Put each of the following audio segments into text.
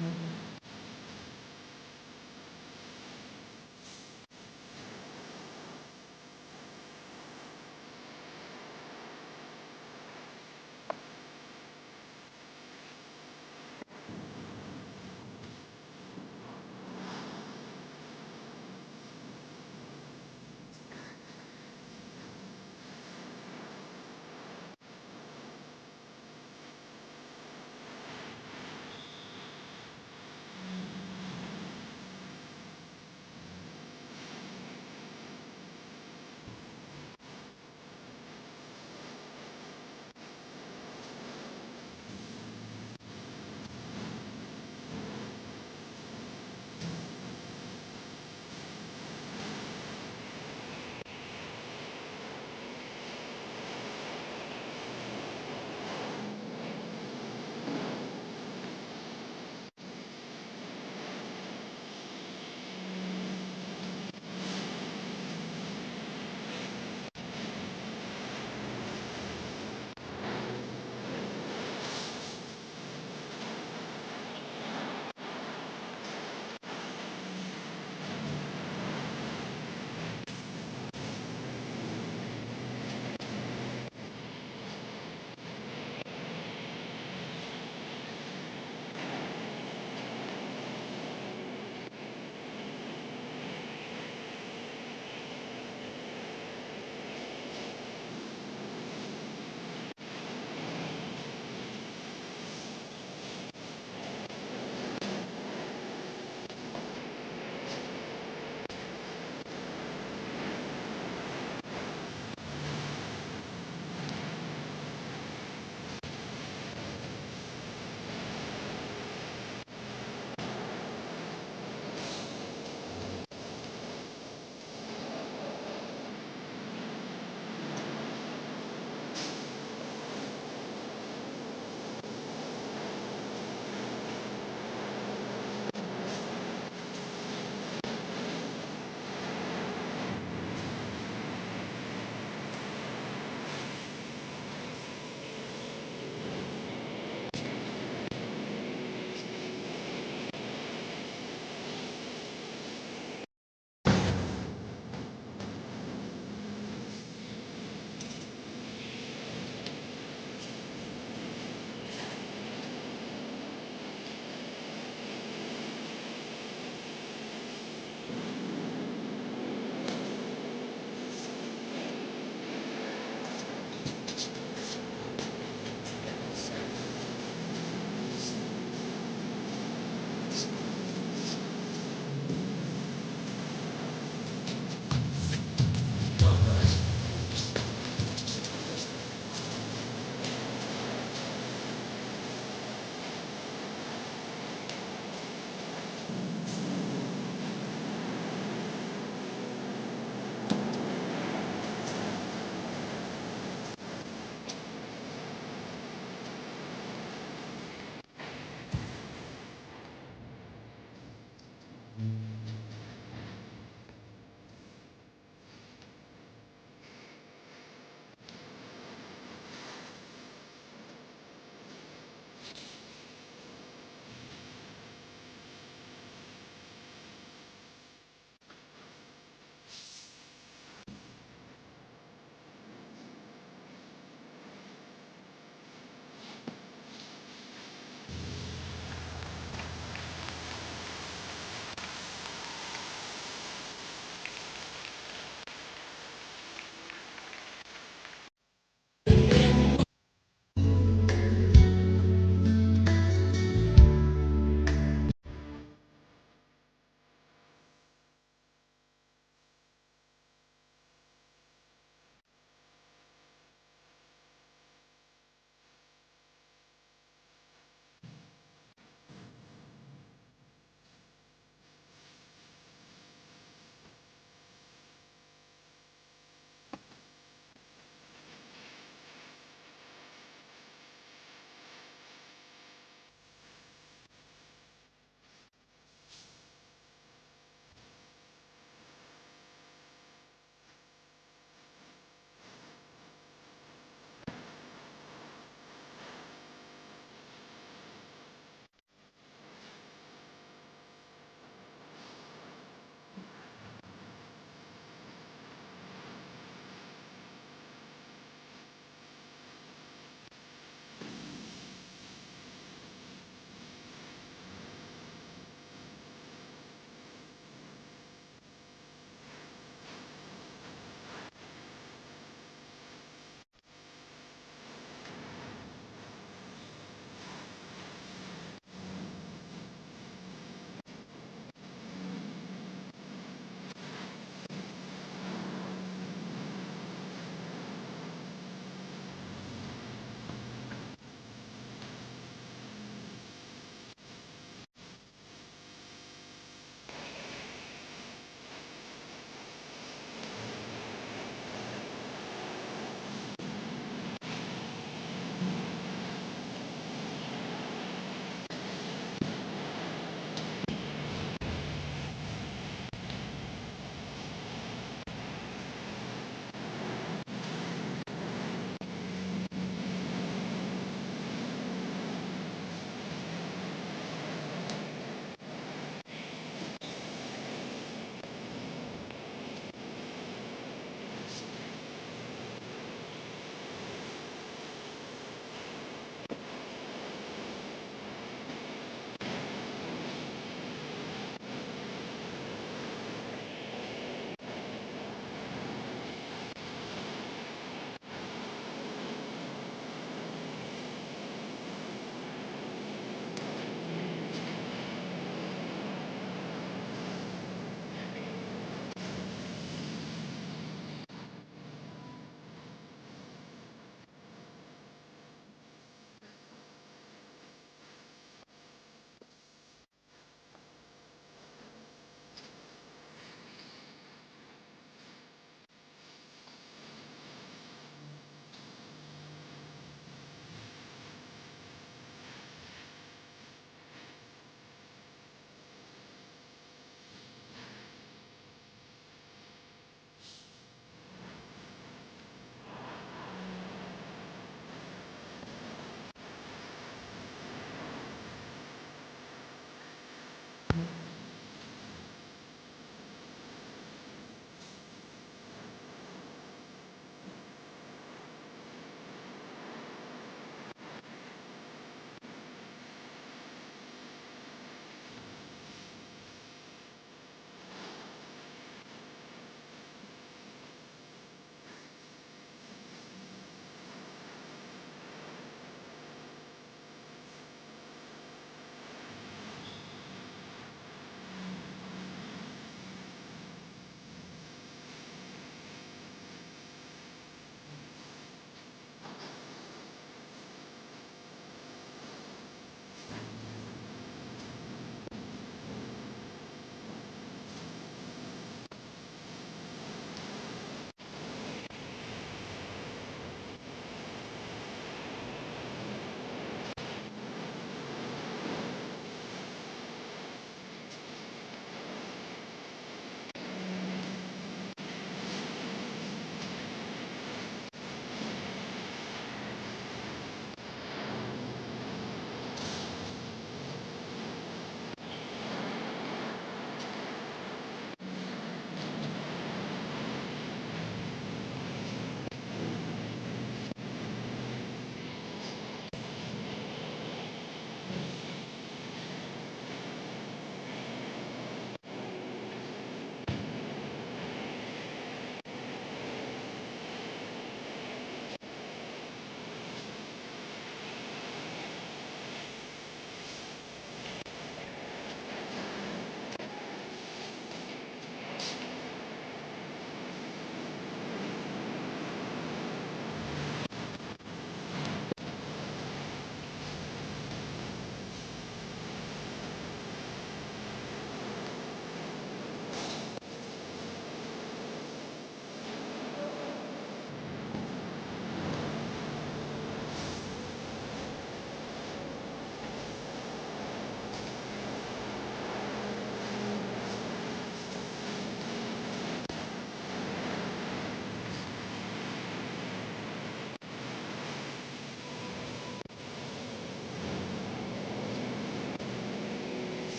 Uhum.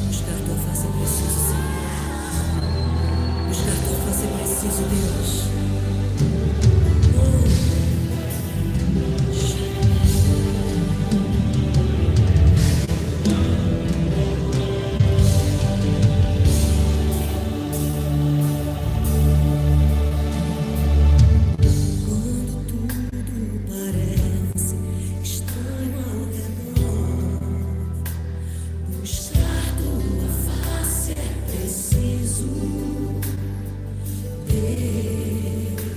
Buscar tua face é preciso, Senhor. Buscar tua face é preciso, Deus. Quando tudo parece estranho ao redor, buscar tua face é preciso, Deus.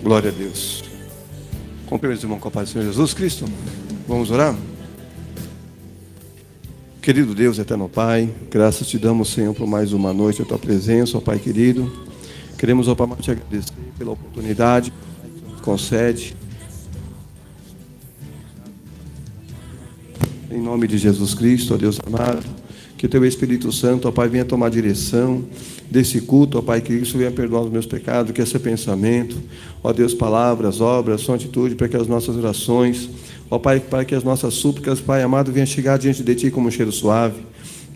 Glória a Deus. Cumprimento, irmão, com a paz do Senhor Jesus Cristo. Vamos orar? Querido Deus, eterno Pai, graças te damos, Senhor, por mais uma noite a tua presença, ó Pai querido. Queremos, ó Pai, te agradecer pela oportunidade que nos concede. Em nome de Jesus Cristo, ó Deus amado, que teu Espírito Santo, ó Pai, venha tomar direção desse culto, ó Pai, que isso venha perdoar os meus pecados, que esse pensamento, ó Deus, palavras, obras, sua atitude, para que as nossas orações, ó Pai, para que as nossas súplicas, Pai amado, venham chegar diante de Ti como um cheiro suave.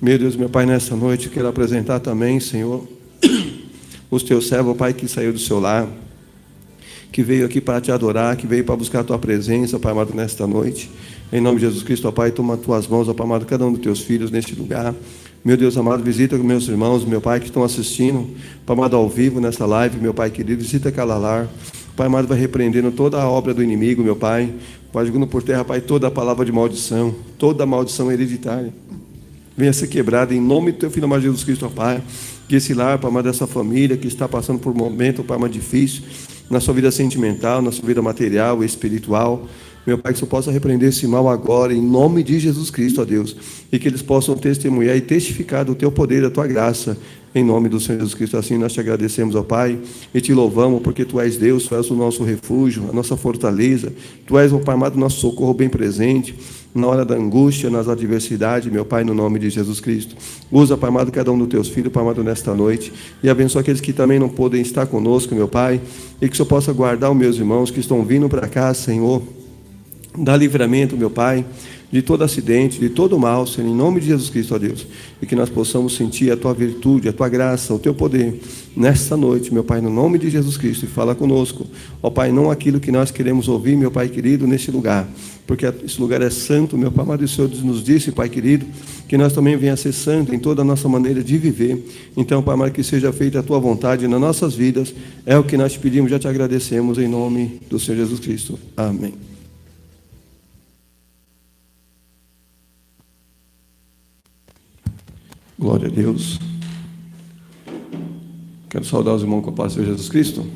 Meu Deus, meu Pai, nessa noite, eu quero apresentar também, Senhor, os teus servos, ó Pai, que saiu do seu lar, que veio aqui para te adorar, que veio para buscar a tua presença, Pai amado, nesta noite. Em nome de Jesus Cristo, ó Pai, toma as tuas mãos, ó Pai amado, cada um dos teus filhos neste lugar. Meu Deus amado, visita os meus irmãos, meu Pai, que estão assistindo, Pai amado, ao vivo nessa live, meu Pai querido, visita cada lar. Pai amado, vai repreendendo toda a obra do inimigo, meu Pai. Vai jogando por terra, Pai, toda a palavra de maldição, toda a maldição hereditária venha ser quebrada em nome do teu Filho amado Jesus Cristo, ó Pai. Que esse lar, Pai amado, dessa família que está passando por um momento, Pai amado, difícil, na sua vida sentimental, na sua vida material e espiritual, meu Pai, que o Senhor possa repreender esse mal agora, em nome de Jesus Cristo, ó Deus, e que eles possam testemunhar e testificar do Teu poder, da Tua graça, em nome do Senhor Jesus Cristo. Assim nós te agradecemos, ó Pai, e te louvamos, porque Tu és Deus, Tu és o nosso refúgio, a nossa fortaleza, Tu és, ó Pai amado, nosso socorro bem presente, na hora da angústia, nas adversidades, meu Pai, no nome de Jesus Cristo. Usa, Pai amado, cada um dos Teus filhos, Pai amado, nesta noite, e abençoa aqueles que também não podem estar conosco, meu Pai, e que o Senhor possa guardar os meus irmãos que estão vindo para cá, Senhor. Dá livramento, meu Pai, de todo acidente, de todo mal, Senhor, em nome de Jesus Cristo, ó Deus, e que nós possamos sentir a Tua virtude, a Tua graça, o Teu poder, nesta noite, meu Pai, no nome de Jesus Cristo, e fala conosco, ó Pai, não aquilo que nós queremos ouvir, meu Pai querido, neste lugar, porque esse lugar é santo, meu Pai amado, e o Senhor nos disse, Pai querido, que nós também venha a ser santo em toda a nossa maneira de viver. Então, Pai amado, que seja feita a Tua vontade nas nossas vidas, é o que nós te pedimos, já te agradecemos, em nome do Senhor Jesus Cristo. Amém. Glória a Deus. Quero saudar os irmãos com a paz do Senhor Jesus Cristo.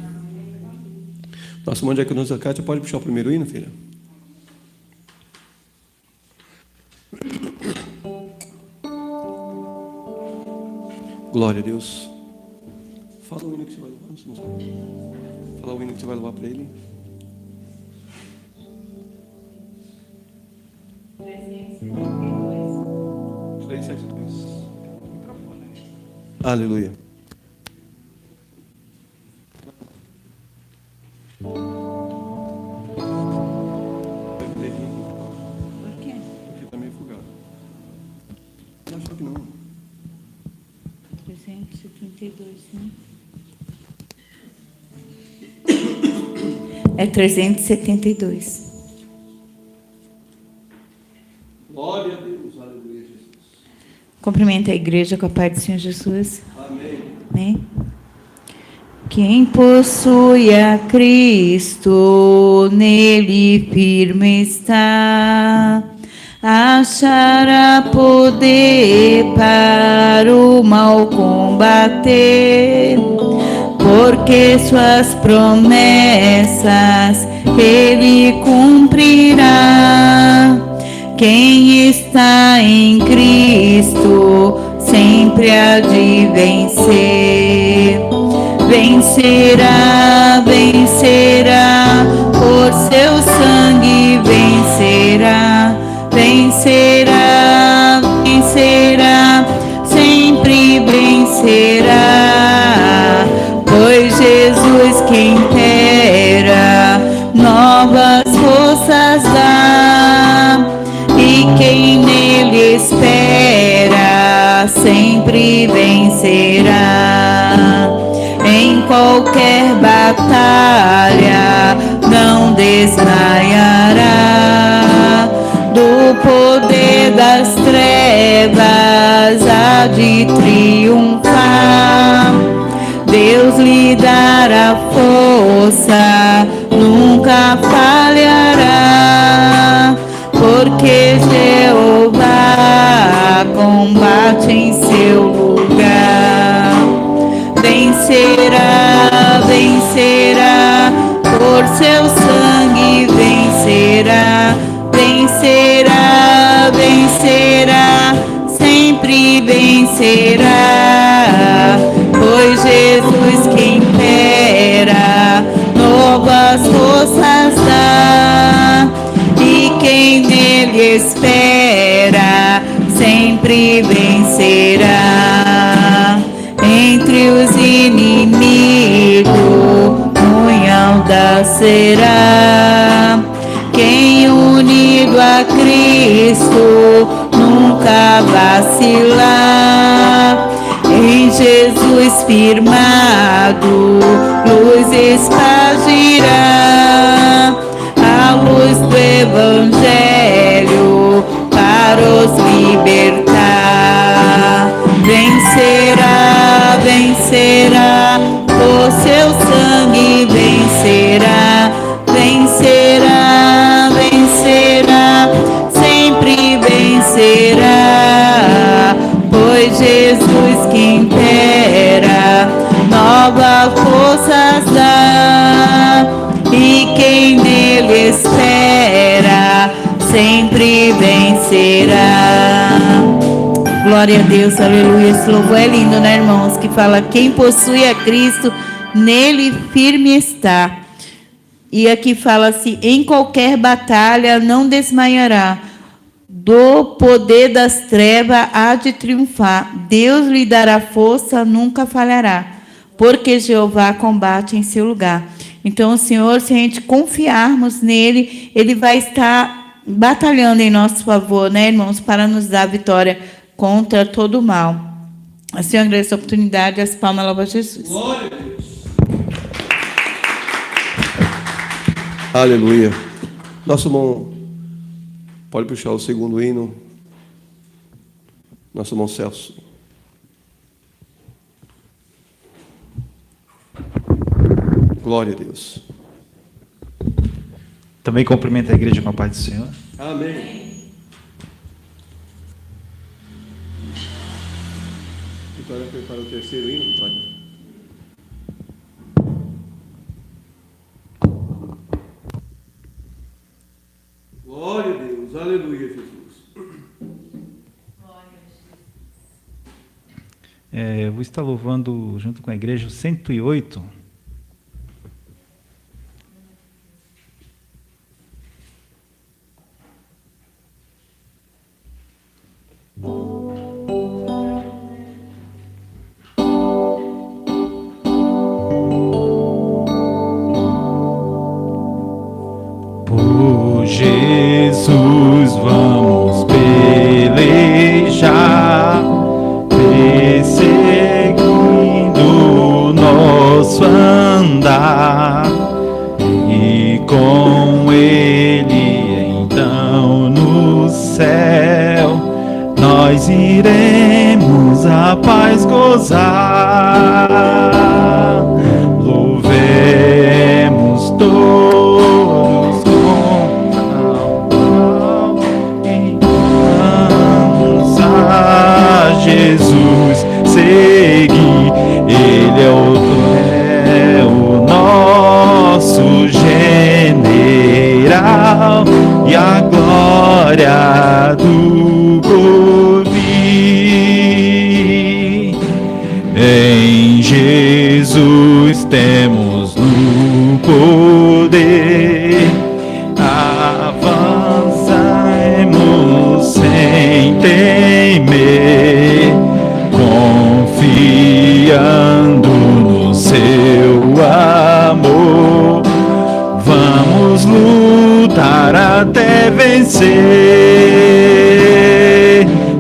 Nossa irmã Diaconisa Cátia, pode puxar o primeiro hino, filha? Glória a Deus. Fala o hino que você vai levar. Fala o hino que você vai levar para ele. 372. Aleluia. Por quê? Porque está meio fugado. Eu acho que não. 372, sim. É 372. Glória a Deus. Aleluia, Jesus. Cumprimenta a igreja com a paz do Senhor Jesus. Amém. Amém. Quem possui a Cristo, nele firme está, achará poder para o mal combater, porque suas promessas ele cumprirá. Quem está em Cristo sempre há de vencer. Vencerá, vencerá, por seu sangue vencerá. Vencerá, vencerá, sempre vencerá. Pois Jesus quem dera novas forças dá, e quem nele espera sempre vencerá. Em qualquer batalha não desmaiará, do poder das trevas há de triunfar. Deus lhe dará força, nunca falhará, porque Jeová combate em seu lugar. Vencerá, vencerá, vencerá, pois Jesus que impera, novas forças dá, e quem nele espera, sempre vencerá. Entre os inimigos, punhal da será. Quem unido a Cristo nunca vacilar. Em Jesus firmado, luz espargirá. A luz do Evangelho para os libertar. Vencerá, vencerá, por seu sangue vencerá, vencerá, vencerá, sempre vencerá, pois Jesus que impera, nova forças dá, e quem nele espera, sempre vencerá. Glória a Deus, aleluia. Esse louvor é lindo, né, irmãos? Que fala: quem possui a Cristo, nele firme está. E aqui fala assim: em qualquer batalha não desmaiará, do poder das trevas há de triunfar. Deus lhe dará força, nunca falhará, porque Jeová combate em seu lugar. Então, o Senhor, se a gente confiarmos nele, ele vai estar batalhando em nosso favor, né, irmãos, para nos dar vitória contra todo o mal. Assim, eu agradeço a oportunidade, as palmas louvam a Jesus. Glória a Deus. Aleluia. Nosso irmão, pode puxar o segundo hino. Nosso irmão Celso. Glória a Deus. Também cumprimento a igreja com a paz do Senhor. Amém. Vitória prepara o terceiro hino, Vitória. Glória a Deus, aleluia, Jesus. Eu vou estar louvando junto com a igreja o 108. Por Jesus vamos pelejar, perseguindo nosso andar, e com Ele então no céu nós iremos a paz gozar. Louvemos todos com alma e vamos a Jesus seguir. Ele é o nosso general e a glória do porvir. Em Jesus temos no poder, avançaremos sem temer, confiando no seu amor. Vamos lutar até vencer.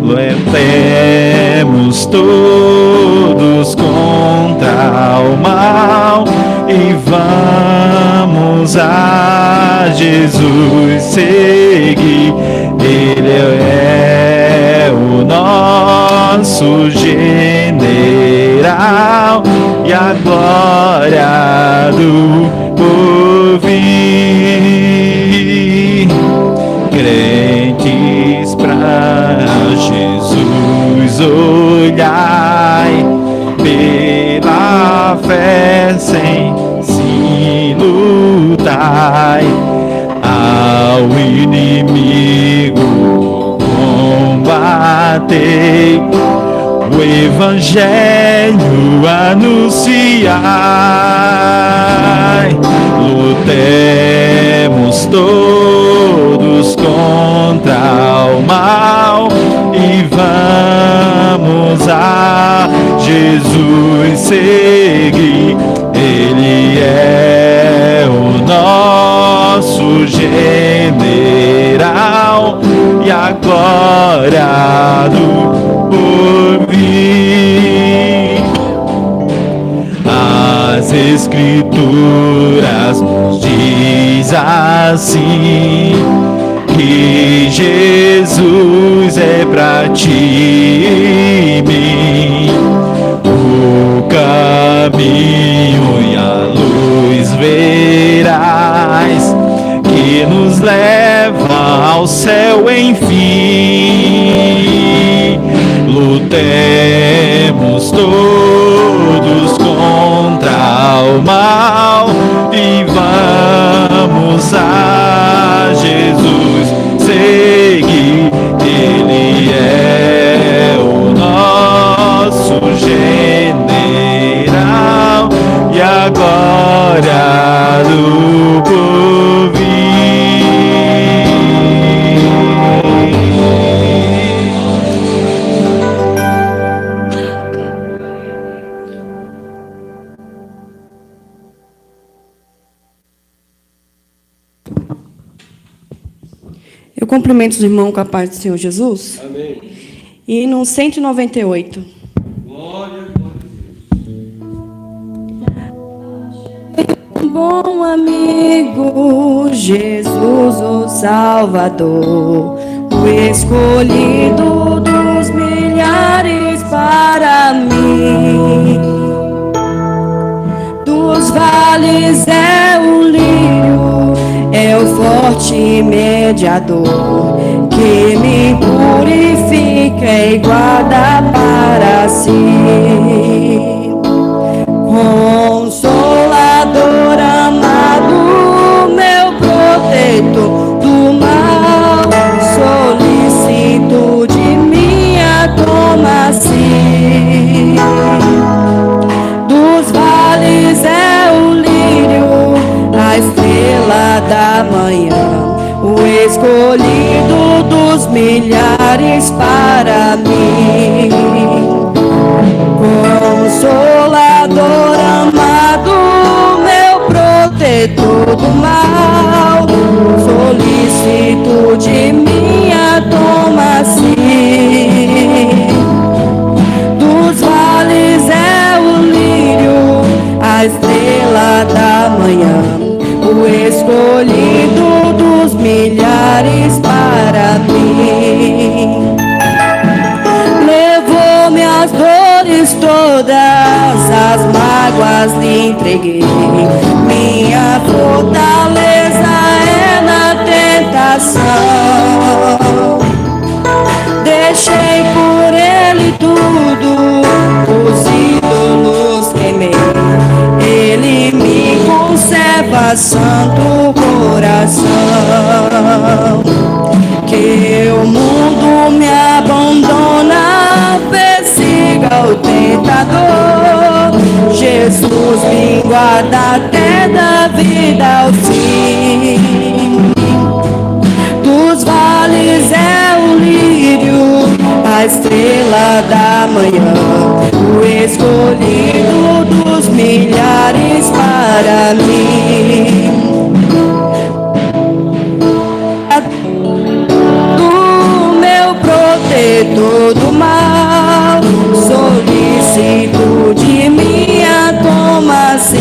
Lutemos todos contra o mal e vamos a Jesus seguir. Ele é o nosso general e a glória do porvir. Crentes pra Jesus olhai, pela fé sem se lutai, ao inimigo combatei, o Evangelho anunciai. Lutemos todos contra o mal e vamos a Jesus seguir. Ele é o nosso general e a glória do porvir. As Escrituras nos diz assim, que Jesus é pra ti e mim o caminho e a luz verás, que nos leva ao céu enfim. Lutemos todos contra o mal e vamos a Jesus seguir. Ele é o nosso general e a glória do porvir. Eu cumprimento os irmãos com a paz do Senhor Jesus. Amém. E no 198. Glória, Bom amigo, Jesus o Salvador, o escolhido dos milhares para mim. Dos vales é o lírio, é o forte mediador, que me purifica e guarda para si. Consolador amado, meu protetor do mal, solicito de minha toma-se. Dos vales é o lírio, a estrela da manhã, o escolhido dos milhares para mim. Consolador amado, meu protetor do mal, solicito de minha toma-se. Dos vales é o lírio, a estrela da manhã, o escolhido dos milhares para mim. Levou-me as dores todas, as mágoas lhe entreguei. Minha fortaleza é na tentação. Deixei por ele tudo, os ídolos queimei. Ele me conserva santo coração. Que o mundo me abandona, persiga o tentador. Jesus me guarda até da vida ao fim. Dos vales é o lírio, a estrela da manhã, o escolhido dos milhares para mim. Do meu protetor do mal, solicito de minha toma-se.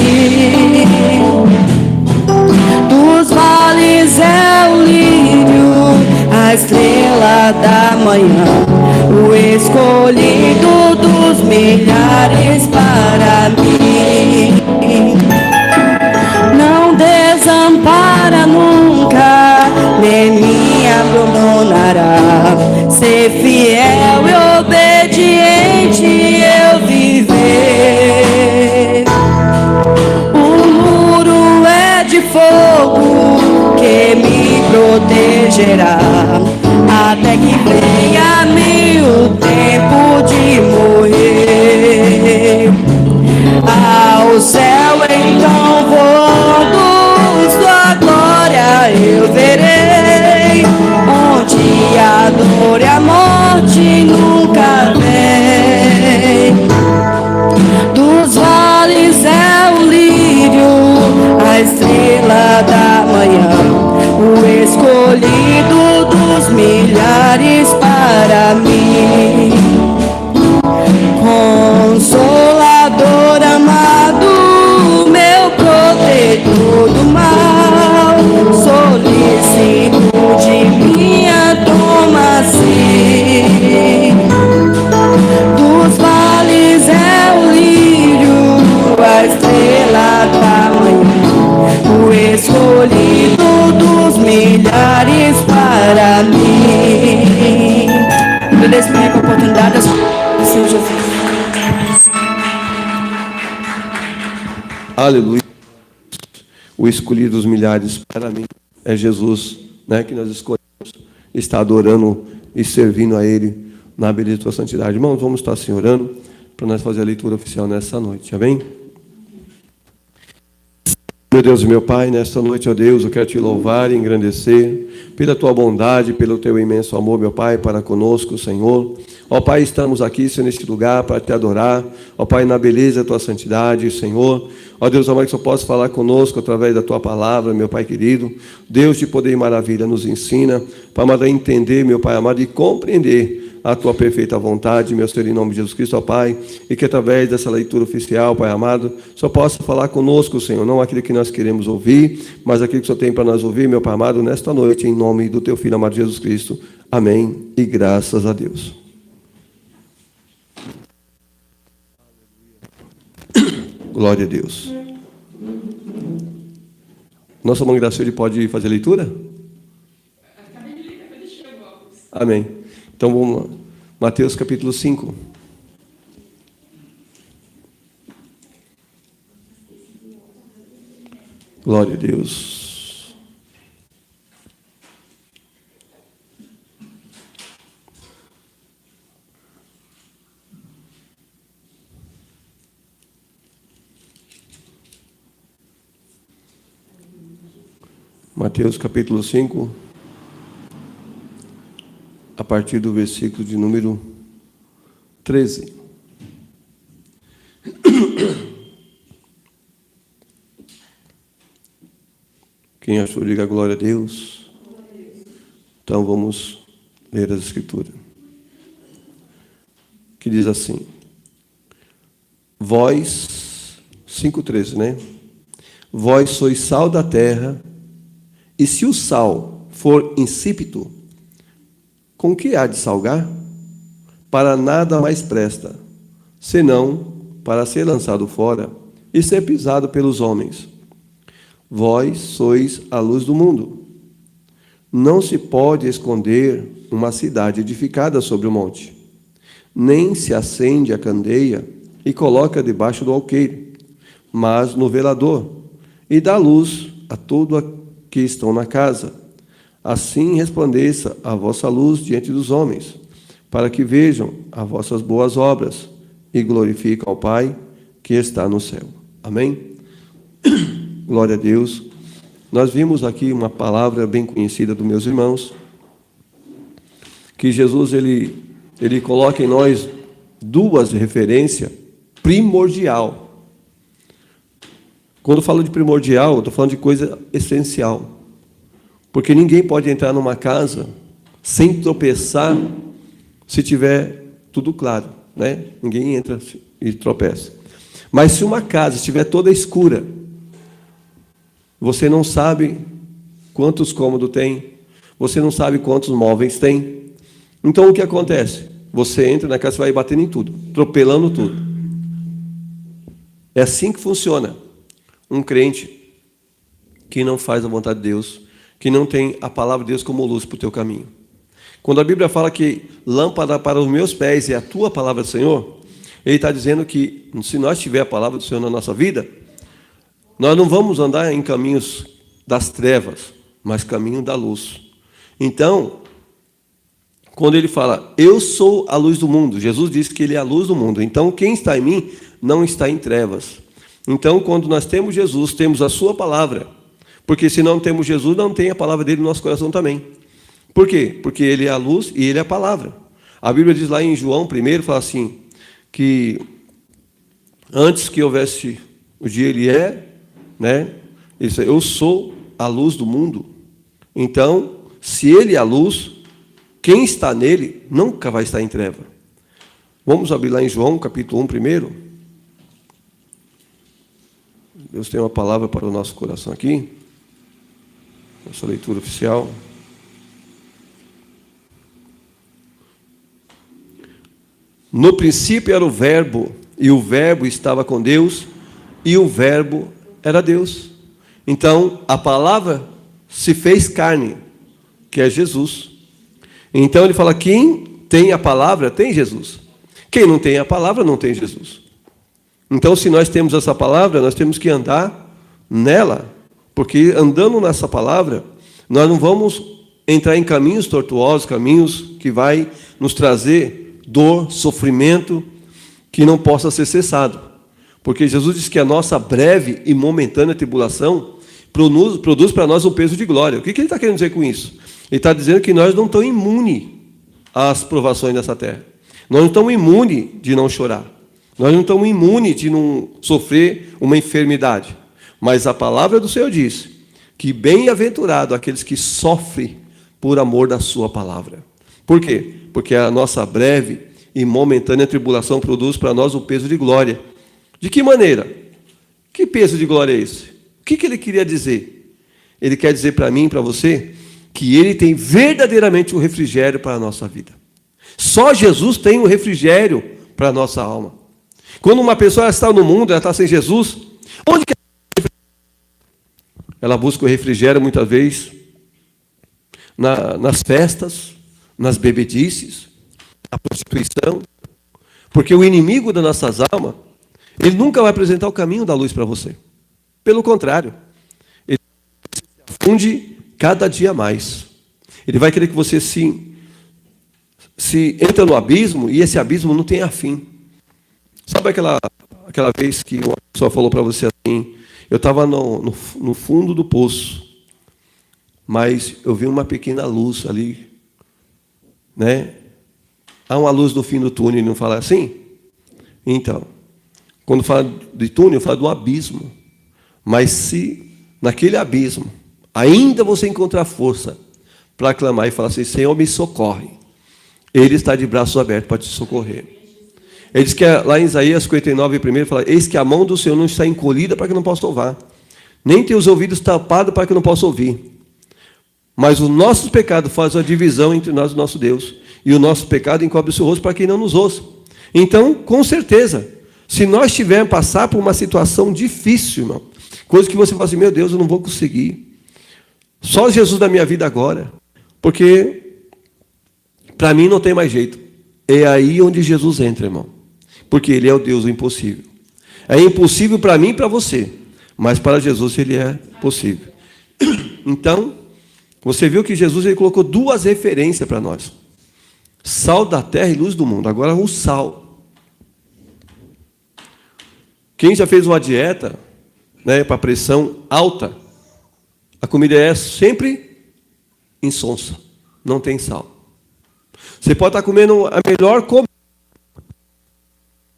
Dos vales é o lírio, a estrela da manhã, o escolhido dos milhares para mim. Não desampara nunca, nem me abandonará. Ser fiel e obediente eu viver. O muro é de fogo que me protegerá, até que venha-me o tempo de morrer. com a oportunidade do Senhor Jesus. Aleluia. O escolhido dos milhares para mim é Jesus, né, que nós escolhemos estar adorando e servindo a Ele na beleza da tua santidade. Irmãos, vamos estar assim orando para nós fazer a leitura oficial nessa noite, amém? Meu Deus e meu Pai, nesta noite, ó Deus, eu quero te louvar e engrandecer pela tua bondade, pelo teu imenso amor, meu Pai, para conosco, Senhor. Ó Pai, estamos aqui, Senhor, neste lugar para te adorar, ó Pai, na beleza da tua santidade, Senhor. Ó Deus amado, que o Senhor possa falar conosco através da tua palavra, meu Pai querido. Deus de poder e maravilha, nos ensina para entender, meu Pai amado, e compreender a tua perfeita vontade, meu Senhor, em nome de Jesus Cristo, ó Pai, e que através dessa leitura oficial, Pai amado, só possa falar conosco, Senhor, não aquilo que nós queremos ouvir, mas aquilo que o Senhor tem para nós ouvir, meu Pai amado, nesta noite, em nome do teu Filho amado Jesus Cristo. Amém, e graças a Deus. Glória a Deus. Nossa mãe Graciela pode fazer a leitura? Amém. Então vamos lá. Mateus capítulo 5. Glória a Deus. Mateus capítulo 5, a partir do versículo de número 13. Quem achou, diga glória a Deus. Então vamos ler as Escrituras. Que diz assim: Vós, 5:13, né? Vós sois sal da terra, e se o sal for insípido, com que há de salgar? Para nada mais presta, senão para ser lançado fora e ser pisado pelos homens. Vós sois a luz do mundo. Não se pode esconder uma cidade edificada sobre o monte, nem se acende a candeia e coloca debaixo do alqueire, mas no velador, e dá luz a todo que estão na casa. Assim resplandeça a vossa luz diante dos homens, para que vejam as vossas boas obras e glorifiquem ao Pai que está no céu. Amém? Glória a Deus. Nós vimos aqui uma palavra bem conhecida dos meus irmãos, que Jesus ele coloca em nós duas referências primordial. Quando eu falo de primordial, eu estou falando de coisa essencial. Porque ninguém pode entrar numa casa sem tropeçar se tiver tudo claro, né? Ninguém entra e tropeça. Mas se uma casa estiver toda escura, você não sabe quantos cômodos tem, você não sabe quantos móveis tem. Então o que acontece? Você entra na casa e vai batendo em tudo, atropelando tudo. É assim que funciona um crente que não faz a vontade de Deus, que não tem a palavra de Deus como luz para o teu caminho. Quando a Bíblia fala que lâmpada para os meus pés é a tua palavra do Senhor, ele está dizendo que se nós tivermos a palavra do Senhor na nossa vida, nós não vamos andar em caminhos das trevas, mas caminho da luz. Então, quando ele fala, eu sou a luz do mundo, Jesus disse que ele é a luz do mundo. Então, quem está em mim não está em trevas. Então, quando nós temos Jesus, temos a sua palavra. Porque se não temos Jesus, não tem a palavra dele no nosso coração também. Por quê? Porque ele é a luz e ele é a palavra. A Bíblia diz lá em João 1, fala assim, que antes que houvesse o dia, ele é, né? Eu sou a luz do mundo. Então, se ele é a luz, quem está nele nunca vai estar em treva. Vamos abrir lá em João, capítulo 1, primeiro. Deus tem uma palavra para o nosso coração aqui. Nossa leitura oficial. No princípio era o Verbo, e o Verbo estava com Deus, e o Verbo era Deus. Então, a palavra se fez carne, que é Jesus. Então, ele fala, quem tem a palavra, tem Jesus. Quem não tem a palavra, não tem Jesus. Então, se nós temos essa palavra, nós temos que andar nela, porque andando nessa palavra, nós não vamos entrar em caminhos tortuosos, caminhos que vai nos trazer dor, sofrimento, que não possa ser cessado. Porque Jesus diz que a nossa breve e momentânea tribulação produz para nós um peso de glória. O que ele está querendo dizer com isso? Ele está dizendo que nós não estamos imunes às provações dessa terra. Nós não estamos imunes de não chorar. Nós não estamos imunes de não sofrer uma enfermidade. Mas a palavra do Senhor diz que bem-aventurado aqueles que sofrem por amor da sua palavra. Por quê? Porque a nossa breve e momentânea tribulação produz para nós um peso de glória. De que maneira? Que peso de glória é esse? O que ele queria dizer? Ele quer dizer para mim e para você que ele tem verdadeiramente o refrigério para a nossa vida. Só Jesus tem o refrigério para a nossa alma. Quando uma pessoa está no mundo, ela está sem Jesus, onde que ela busca o refrigério muitas vezes? Nas festas, nas bebedices, na prostituição. Porque o inimigo das nossas almas, ele nunca vai apresentar o caminho da luz para você. Pelo contrário, ele se afunde cada dia mais. Ele vai querer que você se entra no abismo e esse abismo não tenha fim. Sabe aquela vez que uma pessoa falou para você assim, eu estava no fundo do poço, mas eu vi uma pequena luz ali, né? Há uma luz no fim do túnel, não fala assim? Então, quando fala de túnel, fala do abismo. Mas se naquele abismo ainda você encontrar força para clamar e falar assim, Senhor, me socorre, Ele está de braços abertos para te socorrer. Ele diz que lá em Isaías 59, primeiro, fala, eis que a mão do Senhor não está encolhida para que não possa louvar, nem tem os ouvidos tapados para que não possa ouvir. Mas os nossos pecados fazem a divisão entre nós e o nosso Deus, e o nosso pecado encobre o seu rosto para quem não nos ouça. Então, com certeza, se nós tivermos passar por uma situação difícil, irmão, coisa que você fala assim, meu Deus, eu não vou conseguir. Só Jesus da minha vida agora. Porque para mim não tem mais jeito. É aí onde Jesus entra, irmão. Porque Ele é o Deus do impossível. É impossível para mim e para você. Mas para Jesus Ele é possível. Então, você viu que Jesus ele colocou duas referências para nós. Sal da terra e luz do mundo. Agora o sal. Quem já fez uma dieta, né, para pressão alta, a comida é sempre insonsa, não tem sal. Você pode estar comendo a melhor comida,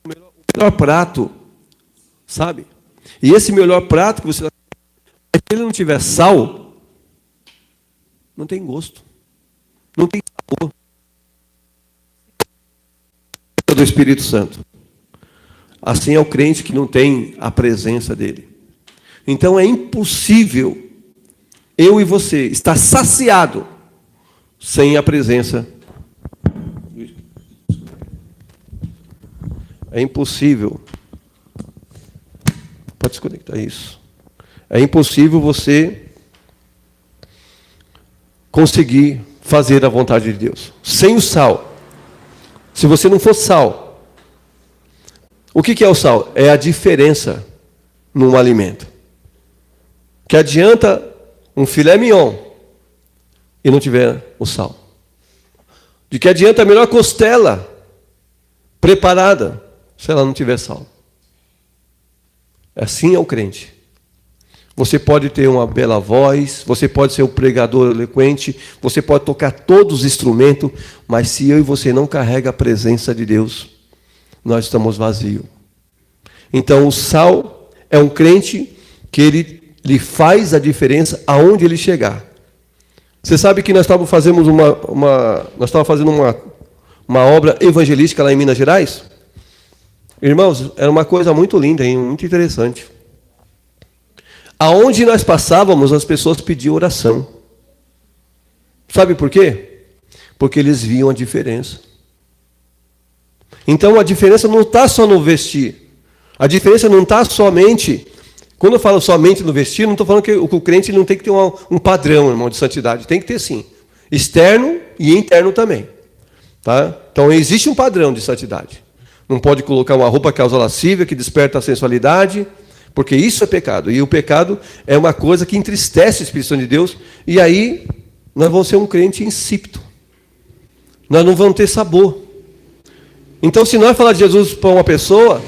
o melhor prato, sabe? E esse melhor prato que você, se ele não tiver sal, não tem gosto, não tem sabor. Do Espírito Santo. Assim é o crente que não tem a presença dele. Então é impossível eu e você estar saciado sem a presença. É impossível. Pode desconectar isso. É impossível você conseguir fazer a vontade de Deus sem o sal. Se você não for sal, o que é o sal? É a diferença num alimento. Que adianta um filé mignon e não tiver o sal? De que adianta a melhor costela preparada se ela não tiver sal? Assim é o crente. Você pode ter uma bela voz, você pode ser um pregador eloquente, você pode tocar todos os instrumentos, mas se eu e você não carrega a presença de Deus, nós estamos vazios. Então o sal é um crente que ele faz a diferença aonde ele chegar. Você sabe que nós estávamos fazendo uma obra evangelística lá em Minas Gerais? Irmãos, era uma coisa muito linda, hein? Muito interessante. Aonde nós passávamos, as pessoas pediam oração. Sabe por quê? Porque eles viam a diferença. Então a diferença não está só no vestir. A diferença não está somente... Quando eu falo somente no vestir, não estou falando que o crente não tem que ter um padrão, irmão, de santidade. Tem que ter sim. Externo e interno também. Tá? Então existe um padrão de santidade. Não pode colocar uma roupa que causa lascívia, que desperta a sensualidade, porque isso é pecado. E o pecado é uma coisa que entristece o Espírito Santo de Deus, e aí nós vamos ser um crente insípido. Nós não vamos ter sabor. Então, se nós falar de Jesus para uma pessoa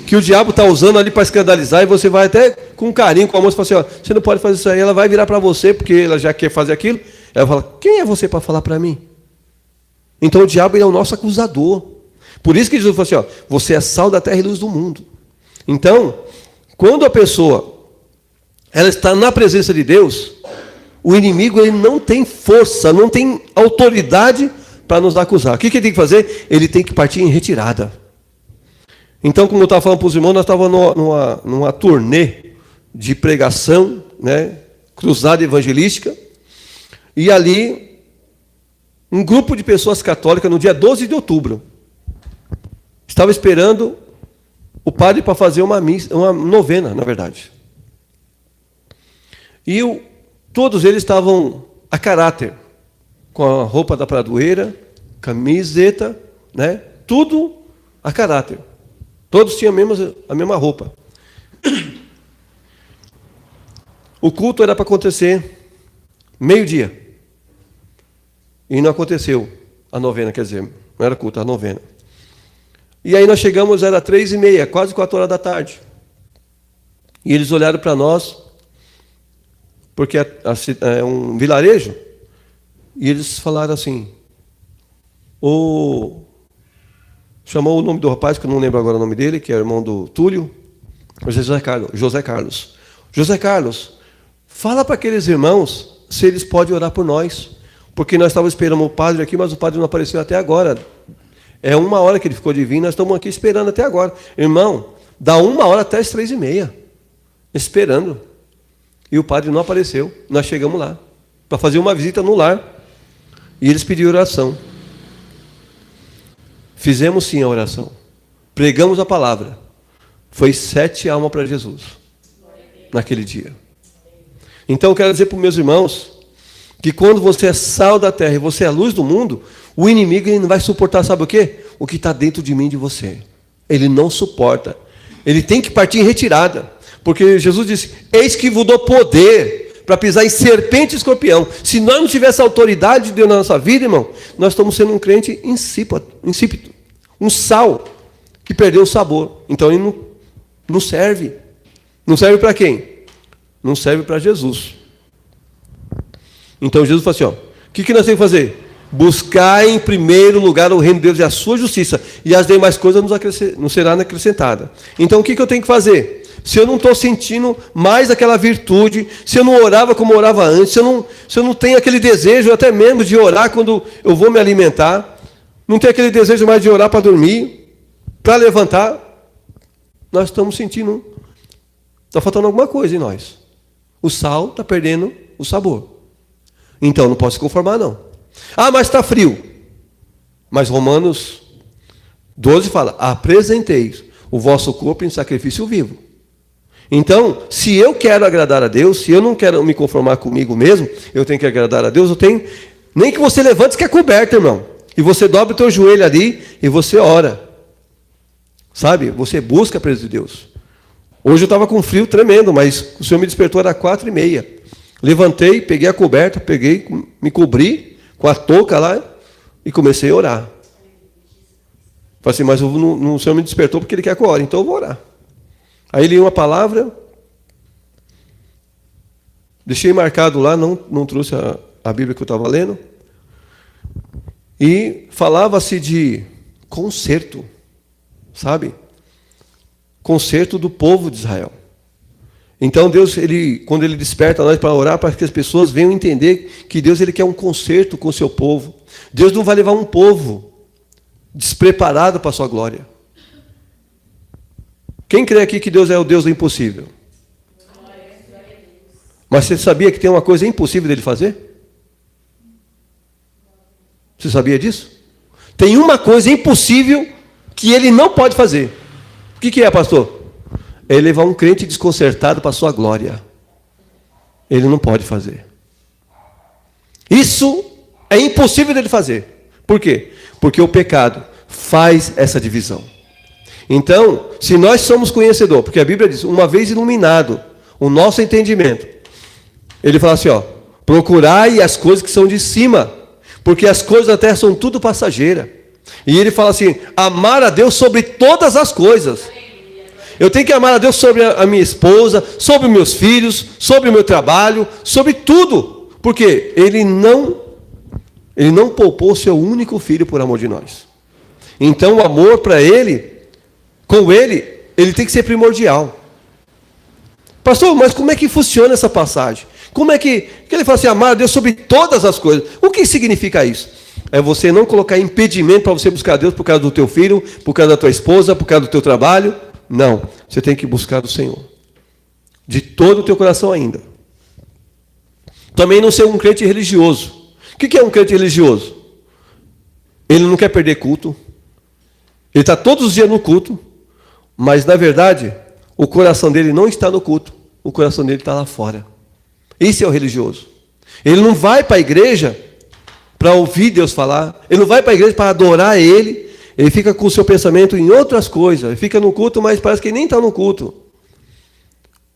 que o diabo está usando ali para escandalizar, e você vai até com carinho com a moça e fala assim, ó, você não pode fazer isso aí, ela vai virar para você, porque ela já quer fazer aquilo, ela fala, quem é você para falar para mim? Então o diabo, ele é o nosso acusador. Por isso que Jesus falou assim, ó, você é sal da terra e luz do mundo. Então, quando a pessoa ela está na presença de Deus, o inimigo, ele não tem força, não tem autoridade para nos acusar. O que ele tem que fazer? Ele tem que partir em retirada. Então, como eu estava falando para os irmãos, nós estávamos numa turnê de pregação, né, cruzada evangelística, e ali um grupo de pessoas católicas, no dia 12 de outubro, estava esperando o padre para fazer uma novena, na verdade. E todos eles estavam a caráter, com a roupa da pradoeira, camiseta, né? Tudo a caráter. Todos tinham a mesma roupa. O culto era para acontecer meio-dia. E não aconteceu a novena, quer dizer, não era culto, a novena. E aí nós chegamos, era 3h30, quase 4 horas da tarde. E eles olharam para nós, porque é um vilarejo, e eles falaram assim, chamou o nome do rapaz, que eu não lembro agora o nome dele, que é irmão do Túlio, José Carlos. José Carlos, fala para aqueles irmãos se eles podem orar por nós, porque nós estávamos esperando o padre aqui, mas o padre não apareceu até agora. É 1 hora que ele ficou de vir, nós estamos aqui esperando até agora. Irmão, dá 1 hora até as 3h30, esperando. E o padre não apareceu. Nós chegamos lá, para fazer uma visita no lar. E eles pediram oração. Fizemos sim a oração. Pregamos a palavra. Foi 7 almas para Jesus, naquele dia. Então eu quero dizer para os meus irmãos, que quando você é sal da terra e você é a luz do mundo, o inimigo, ele não vai suportar, sabe o quê? O que está dentro de mim e de você. Ele não suporta. Ele tem que partir em retirada. Porque Jesus disse, eis que vos dou poder para pisar em serpente e escorpião. Se nós não tivéssemos a autoridade de Deus na nossa vida, irmão, nós estamos sendo um crente insípido. Um sal que perdeu o sabor. Então ele não serve. Não serve para quem? Não serve para Jesus. Então Jesus falou assim, ó, o que nós temos que fazer? Buscar em primeiro lugar o reino de Deus e a sua justiça, e as demais coisas não serão acrescentadas. Então o que eu tenho que fazer? Se eu não estou sentindo mais aquela virtude, se eu não orava como eu orava antes, se eu não tenho aquele desejo até mesmo de orar quando eu vou me alimentar, não tenho aquele desejo mais de orar para dormir, para levantar, nós estamos sentindo, está faltando alguma coisa em nós. O sal está perdendo o sabor. Então não posso se conformar, não. Ah, mas está frio. Mas Romanos 12 fala, apresenteis o vosso corpo em sacrifício vivo. Então, se eu quero agradar a Deus, se eu não quero me conformar comigo mesmo, eu tenho que agradar a Deus, nem que você levante que é coberto, irmão. E você dobra o teu joelho ali e você ora. Sabe? Você busca a presença de Deus. Hoje eu estava com frio tremendo, mas o Senhor me despertou, era 4h30. Levantei, peguei a coberta, me cobri com a touca lá e comecei a orar. Falei assim, mas o Senhor me despertou porque Ele quer que eu ore, então eu vou orar. Aí li uma palavra, deixei marcado lá, não trouxe a Bíblia que eu estava lendo, e falava-se de conserto, sabe? Conserto do povo de Israel. Então Deus, quando Ele desperta nós para orar, para que as pessoas venham entender que Deus, Ele quer um conserto com o seu povo. Deus não vai levar um povo despreparado para a sua glória. Quem crê aqui que Deus é o Deus do impossível? Mas você sabia que tem uma coisa impossível dele fazer? Você sabia disso? Tem uma coisa impossível que Ele não pode fazer. O que é, pastor? É levar um crente desconcertado para a sua glória. Ele não pode fazer. Isso é impossível dele fazer. Por quê? Porque o pecado faz essa divisão. Então, se nós somos conhecedor, porque a Bíblia diz, uma vez iluminado o nosso entendimento, ele fala assim, ó, procurai as coisas que são de cima, porque as coisas da terra são tudo passageira. E ele fala assim, amar a Deus sobre todas as coisas. Eu tenho que amar a Deus sobre a minha esposa, sobre meus filhos, sobre o meu trabalho, sobre tudo. Porque Ele não poupou o seu único filho por amor de nós. Então o amor para Ele, com Ele tem que ser primordial. Pastor, mas como é que funciona essa passagem? Como é que ele fala assim, amar a Deus sobre todas as coisas? O que significa isso? É você não colocar impedimento para você buscar a Deus por causa do teu filho, por causa da tua esposa, por causa do teu trabalho. Não, você tem que buscar o Senhor. De todo o teu coração ainda. Também não ser um crente religioso. O que é um crente religioso? Ele não quer perder culto. Ele está todos os dias no culto. Mas, na verdade, o coração dele não está no culto. O coração dele está lá fora. Esse é o religioso. Ele não vai para a igreja para ouvir Deus falar. Ele não vai para a igreja para adorar Ele. Ele fica com o seu pensamento em outras coisas. Ele fica no culto, mas parece que ele nem está no culto.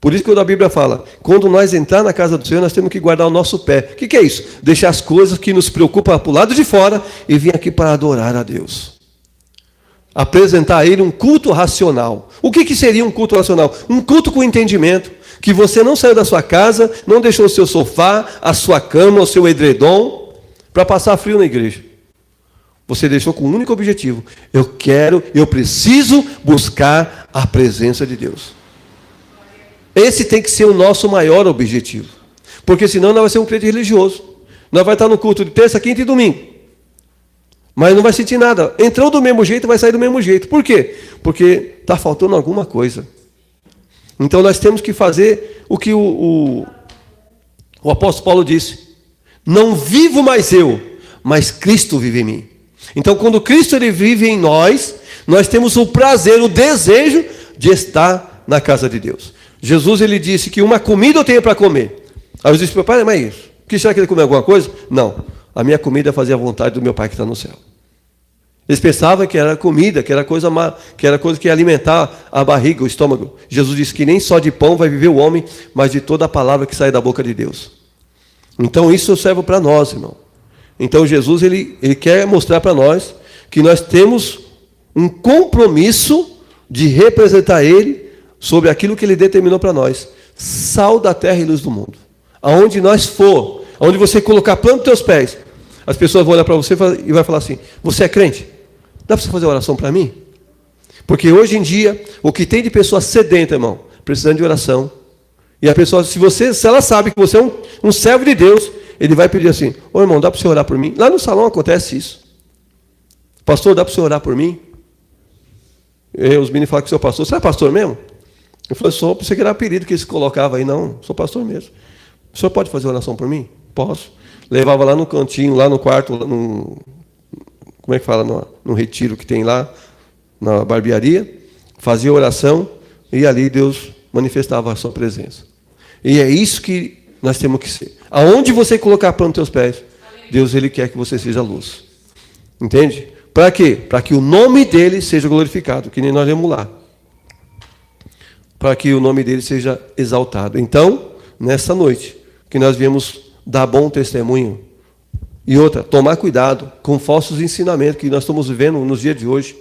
Por isso que quando a Bíblia fala, quando nós entrar na casa do Senhor, nós temos que guardar o nosso pé. O que é isso? Deixar as coisas que nos preocupam para o lado de fora e vir aqui para adorar a Deus. Apresentar a Ele um culto racional. O que seria um culto racional? Um culto com entendimento. Que você não saiu da sua casa, não deixou o seu sofá, a sua cama, o seu edredom, para passar frio na igreja. Você deixou com um único objetivo. Eu preciso buscar a presença de Deus. Esse tem que ser o nosso maior objetivo. Porque senão nós vamos ser um crente religioso. Nós vamos estar no culto de terça, quinta e domingo. Mas não vai sentir nada. Entrou do mesmo jeito, vai sair do mesmo jeito. Por quê? Porque está faltando alguma coisa. Então nós temos que fazer o que o apóstolo Paulo disse. Não vivo mais eu, mas Cristo vive em mim. Então quando Cristo ele vive em nós, nós temos o prazer, o desejo de estar na casa de Deus. Jesus ele disse que uma comida eu tenho para comer. Aí eu disse, papai, mas isso? Que será que ele comeu alguma coisa? Não, a minha comida é fazer a vontade do meu Pai que está no céu. Eles pensavam que era comida, que era coisa que ia alimentar a barriga, o estômago. Jesus disse que nem só de pão vai viver o homem, mas de toda a palavra que sai da boca de Deus. Então isso serve para nós, irmão. Então Jesus ele quer mostrar para nós que nós temos um compromisso de representar Ele sobre aquilo que Ele determinou para nós. Sal da terra e luz do mundo. Aonde nós for, aonde você colocar a planta dos teus pés, as pessoas vão olhar para você e vai falar assim, você é crente? Dá para você fazer oração para mim? Porque hoje em dia, o que tem de pessoa sedenta, irmão, precisando de oração. E a pessoa, se ela sabe que você é um servo de Deus, ele vai pedir assim, ô irmão, dá para você orar por mim? Lá no salão acontece isso. Pastor, dá para você orar por mim? Os meninos falam que o senhor pastor, você é pastor mesmo? Eu falei, sou, pensei que era apelido que eles colocavam aí, não, sou pastor mesmo. O senhor pode fazer oração por mim? Posso. Levava lá no cantinho, lá no quarto, como é que fala, no retiro que tem lá, na barbearia, fazia oração e ali Deus manifestava a sua presença. E é isso que nós temos que ser. Aonde você colocar a planta dos teus pés, Deus ele quer que você seja luz. Entende? Para quê? Para que o nome dele seja glorificado, que nem nós vemos lá. Para que o nome dele seja exaltado. Então, nessa noite, que nós viemos dar bom testemunho. E outra, tomar cuidado com falsos ensinamentos que nós estamos vivendo nos dias de hoje.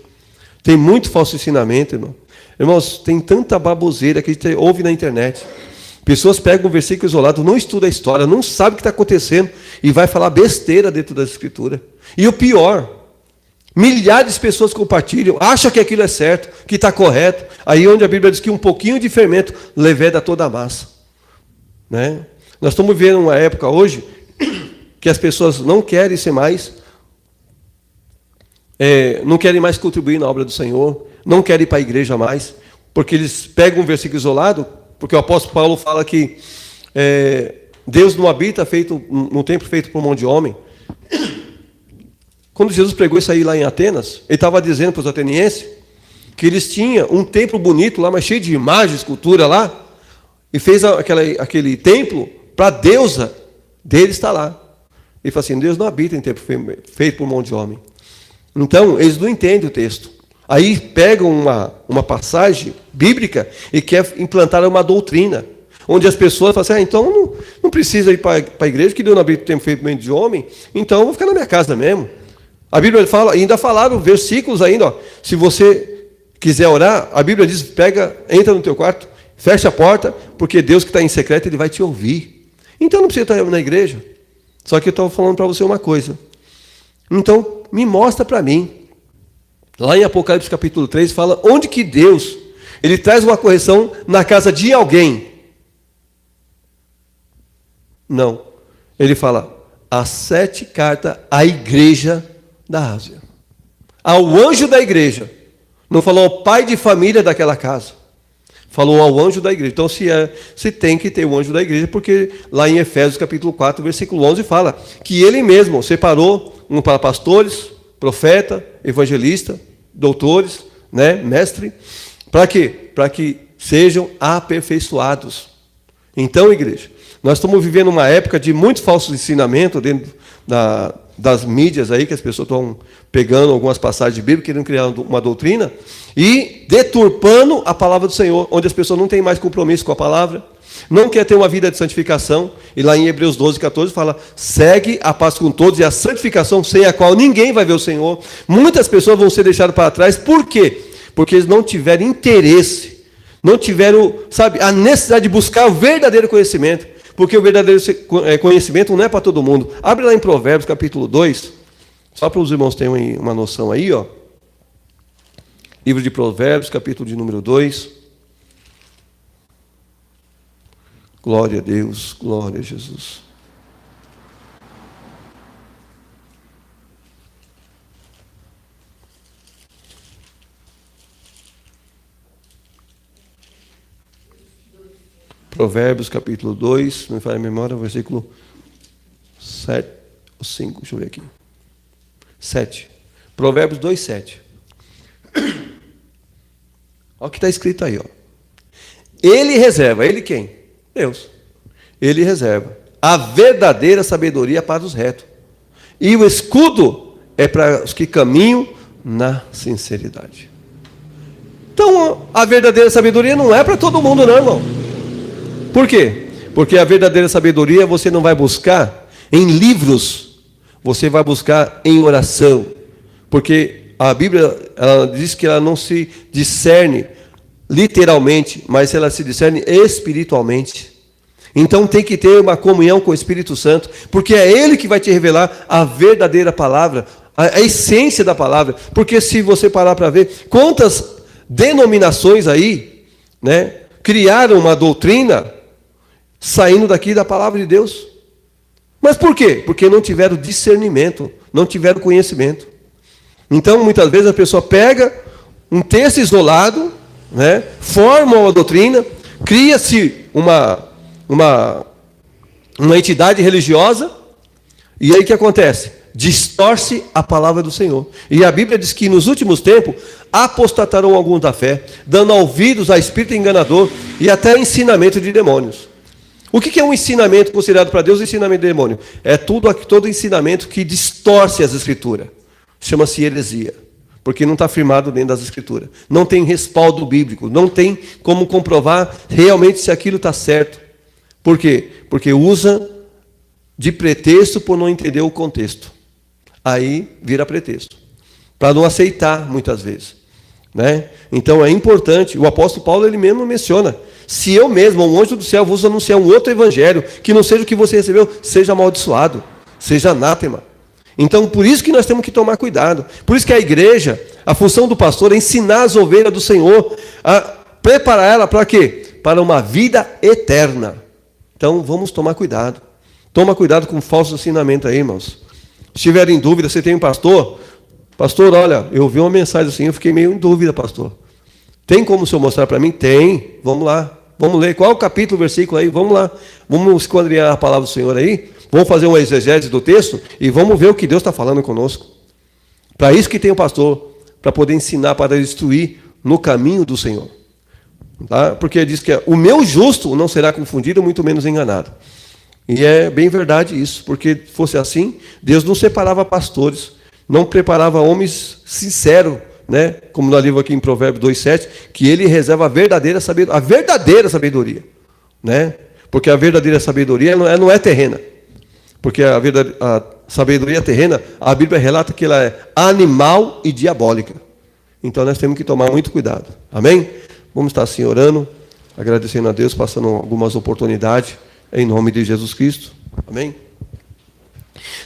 Tem muito falso ensinamento, irmão. Irmãos, tem tanta baboseira que a gente ouve na internet. Pessoas pegam um versículo isolado, não estuda a história, não sabe o que está acontecendo e vai falar besteira dentro da Escritura. E o pior, milhares de pessoas compartilham, acham que aquilo é certo, que está correto. Aí onde a Bíblia diz que um pouquinho de fermento leveda toda a massa. Né? Nós estamos vivendo uma época hoje que as pessoas não querem ser mais, não querem mais contribuir na obra do Senhor, não querem ir para a igreja mais, porque eles pegam um versículo isolado, porque o apóstolo Paulo fala que Deus não habita num templo feito por mão de homem. Quando Jesus pregou isso aí lá em Atenas, ele estava dizendo para os atenienses que eles tinham um templo bonito lá, mas cheio de imagens, escultura lá, e fez aquele templo para a deusa dele estar lá. Ele falou assim, Deus não habita em templo feito por mão de homem. Então, eles não entendem o texto. Aí pegam uma passagem bíblica e quer implantar uma doutrina, onde as pessoas falam assim, então não precisa ir para a igreja, que Deus não abriu o tempo feito de homem, então eu vou ficar na minha casa mesmo. A Bíblia fala, ainda falaram versículos ainda, ó, se você quiser orar, a Bíblia diz, entra no teu quarto, fecha a porta, porque Deus que está em secreto, Ele vai te ouvir. Então não precisa estar na igreja. Só que eu estou falando para você uma coisa. Então, me mostra para mim. Lá em Apocalipse capítulo 3, fala onde que Deus, Ele traz uma correção na casa de alguém. Não. Ele fala, as 7 cartas à igreja da Ásia. Ao anjo da igreja. Não falou ao pai de família daquela casa. Falou ao anjo da igreja. Então, se tem que ter o anjo da igreja, porque lá em Efésios capítulo 4, versículo 11, fala que Ele mesmo separou um para pastores, profeta, evangelista, doutores, né, mestre. Para quê? Para que sejam aperfeiçoados. Então, igreja, nós estamos vivendo uma época de muito falso ensinamento dentro das mídias aí, que as pessoas estão pegando algumas passagens bíblicas, querendo criar uma doutrina, e deturpando a palavra do Senhor, onde as pessoas não têm mais compromisso com a palavra, não quer ter uma vida de santificação, e lá em Hebreus 12, 14 fala, segue a paz com todos e a santificação sem a qual ninguém vai ver o Senhor. Muitas pessoas vão ser deixadas para trás, por quê? Porque eles não tiveram interesse, não tiveram, a necessidade de buscar o verdadeiro conhecimento, porque o verdadeiro conhecimento não é para todo mundo. Abre lá em Provérbios capítulo 2, só para os irmãos terem uma noção aí, ó. Livro de Provérbios, capítulo de número 2. Glória a Deus, glória a Jesus. Provérbios, capítulo 2, me fala a memória, versículo 7, ou 5, deixa eu ver aqui. 7. Provérbios 2, 7. Olha o que está escrito aí, ó. Ele reserva, ele quem? Deus. Ele reserva a verdadeira sabedoria para os retos. E o escudo é para os que caminham na sinceridade. Então, a verdadeira sabedoria não é para todo mundo, não, irmão. Por quê? Porque a verdadeira sabedoria você não vai buscar em livros, você vai buscar em oração. Porque a Bíblia ela diz que ela não se discerne literalmente, mas ela se discerne espiritualmente. Então tem que ter uma comunhão com o Espírito Santo, porque é Ele que vai te revelar a verdadeira palavra, a essência da palavra. Porque se você parar para ver, quantas denominações aí, né, criaram uma doutrina saindo daqui da palavra de Deus. Mas por quê? Porque não tiveram discernimento, não tiveram conhecimento. Então, muitas vezes a pessoa pega um texto isolado, né, forma uma doutrina, cria-se uma entidade religiosa, e aí o que acontece? Distorce a palavra do Senhor. E a Bíblia diz que nos últimos tempos apostatarão alguns da fé, dando ouvidos a espírito enganador e até ensinamento de demônios. O que é um ensinamento considerado para Deus ensinamento de demônio? É todo ensinamento que distorce as Escrituras. Chama-se heresia, porque não está firmado dentro das Escrituras. Não tem respaldo bíblico, não tem como comprovar realmente se aquilo está certo. Por quê? Porque usa de pretexto por não entender o contexto. Aí vira pretexto, para não aceitar muitas vezes, né? Então é importante, o apóstolo Paulo ele mesmo menciona, se eu mesmo, um anjo do céu, vos anunciar um outro evangelho, que não seja o que você recebeu, seja amaldiçoado, seja anátema. Então por isso que nós temos que tomar cuidado, por isso que a igreja, a função do pastor é ensinar as ovelhas do Senhor, a preparar ela para quê? Para uma vida eterna. Então vamos tomar cuidado, toma cuidado com falso ensinamento aí, irmãos. Se tiver em dúvida, você tem um pastor, olha, eu vi uma mensagem assim, eu fiquei meio em dúvida, pastor. Tem como o senhor mostrar para mim? Tem, vamos lá, vamos ler. Qual é o capítulo, versículo aí? Vamos lá, vamos esquadrinhar a palavra do Senhor aí, vamos fazer uma exegese do texto e vamos ver o que Deus está falando conosco. Para isso que tem o pastor, para poder ensinar, para instruir no caminho do Senhor. Tá? Porque diz que o meu justo não será confundido, muito menos enganado. E é bem verdade isso, porque fosse assim, Deus não separava pastores não preparava homens sinceros, né? Como nós lemos aqui em Provérbios 2,7, que ele reserva a verdadeira sabedoria, né? Porque a verdadeira sabedoria não é terrena. Porque a sabedoria terrena, a Bíblia relata que ela é animal e diabólica. Então nós temos que tomar muito cuidado. Amém? Vamos estar assim orando, agradecendo a Deus, passando algumas oportunidades, em nome de Jesus Cristo. Amém?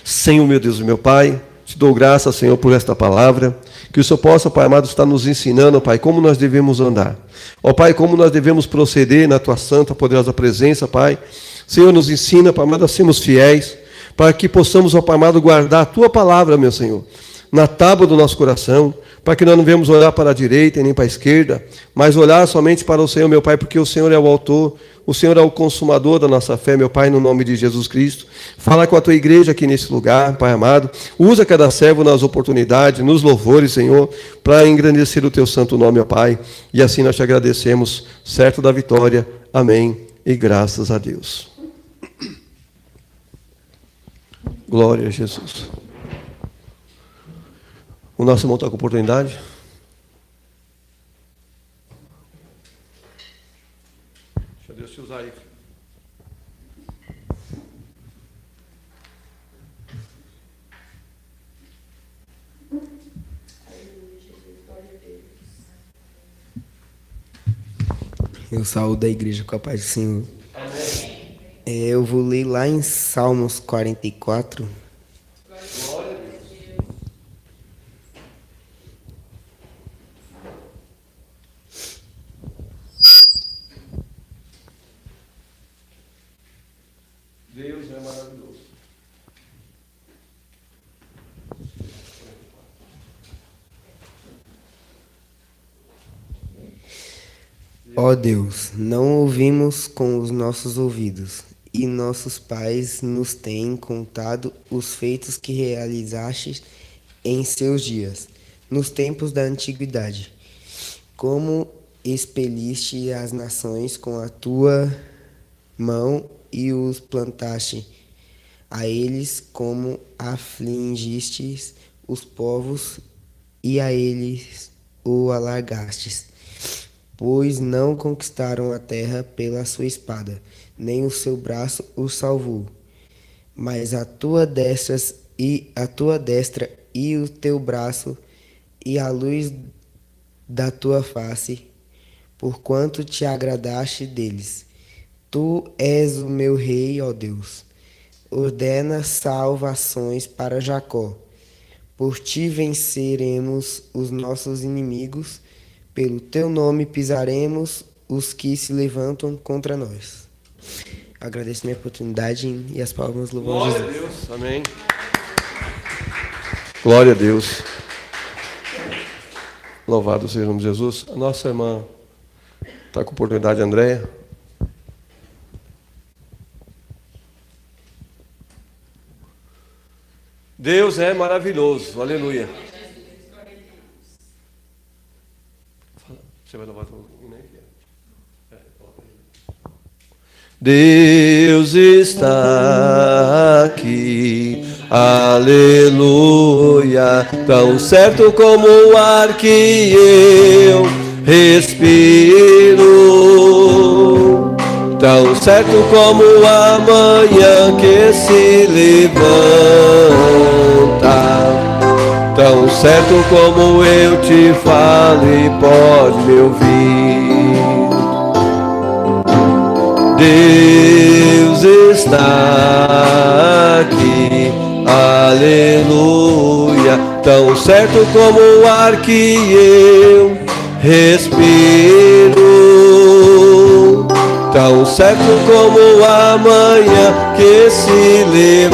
Senhor, meu Deus e meu Pai, te dou graças, Senhor, por esta palavra. Que o Senhor possa, Pai amado, estar nos ensinando, Pai, como nós devemos andar. Ó Pai, como nós devemos proceder na Tua santa, poderosa presença, Pai. Senhor, nos ensina, Pai amado, a sermos fiéis, para que possamos, ó Pai amado, guardar a Tua palavra, meu Senhor, na tábua do nosso coração, para que nós não venhamos olhar para a direita e nem para a esquerda, mas olhar somente para o Senhor, meu Pai, porque o Senhor é o autor, o Senhor é o consumador da nossa fé, meu Pai, no nome de Jesus Cristo. Fala com a Tua igreja aqui nesse lugar, Pai amado. Usa cada servo nas oportunidades, nos louvores, Senhor, para engrandecer o Teu santo nome, ó Pai. E assim nós te agradecemos, certo da vitória. Amém. E graças a Deus. Glória a Jesus. O nosso irmão está com oportunidade? Deixa Deus te usar aí. Eu saúdo a igreja com a paz do Senhor. Amém. Eu vou ler lá em Salmos 44. Glória a Deus. Deus é maravilhoso. Ó Deus, não ouvimos com os nossos ouvidos, e nossos pais nos têm contado os feitos que realizaste em seus dias, nos tempos da antiguidade. Como expeliste as nações com a tua mão e os plantaste a eles, como afligistes os povos e a eles o alargastes. Pois não conquistaram a terra pela sua espada, nem o seu braço o salvou. Mas a tua destra e o teu braço e a luz da tua face, porquanto te agradaste deles. Tu és o meu rei, ó Deus. Ordena salvações para Jacó. Por ti venceremos os nossos inimigos. Pelo teu nome pisaremos os que se levantam contra nós. Agradeço minha oportunidade e as palmas louvam a Jesus. Glória a Deus. Amém. Glória a Deus. Louvado seja o nome de Jesus. A nossa irmã está com oportunidade, Andréia. Deus é maravilhoso. Aleluia. Você vai louvar o hino aí? Deus está aqui, aleluia, tão certo como o ar que eu respiro, tão certo como a manhã que se levanta. Tão certo como eu te falo e pode me ouvir. Deus está aqui, aleluia. Tão certo como o ar que eu respiro. Tão certo como a manhã que se levanta.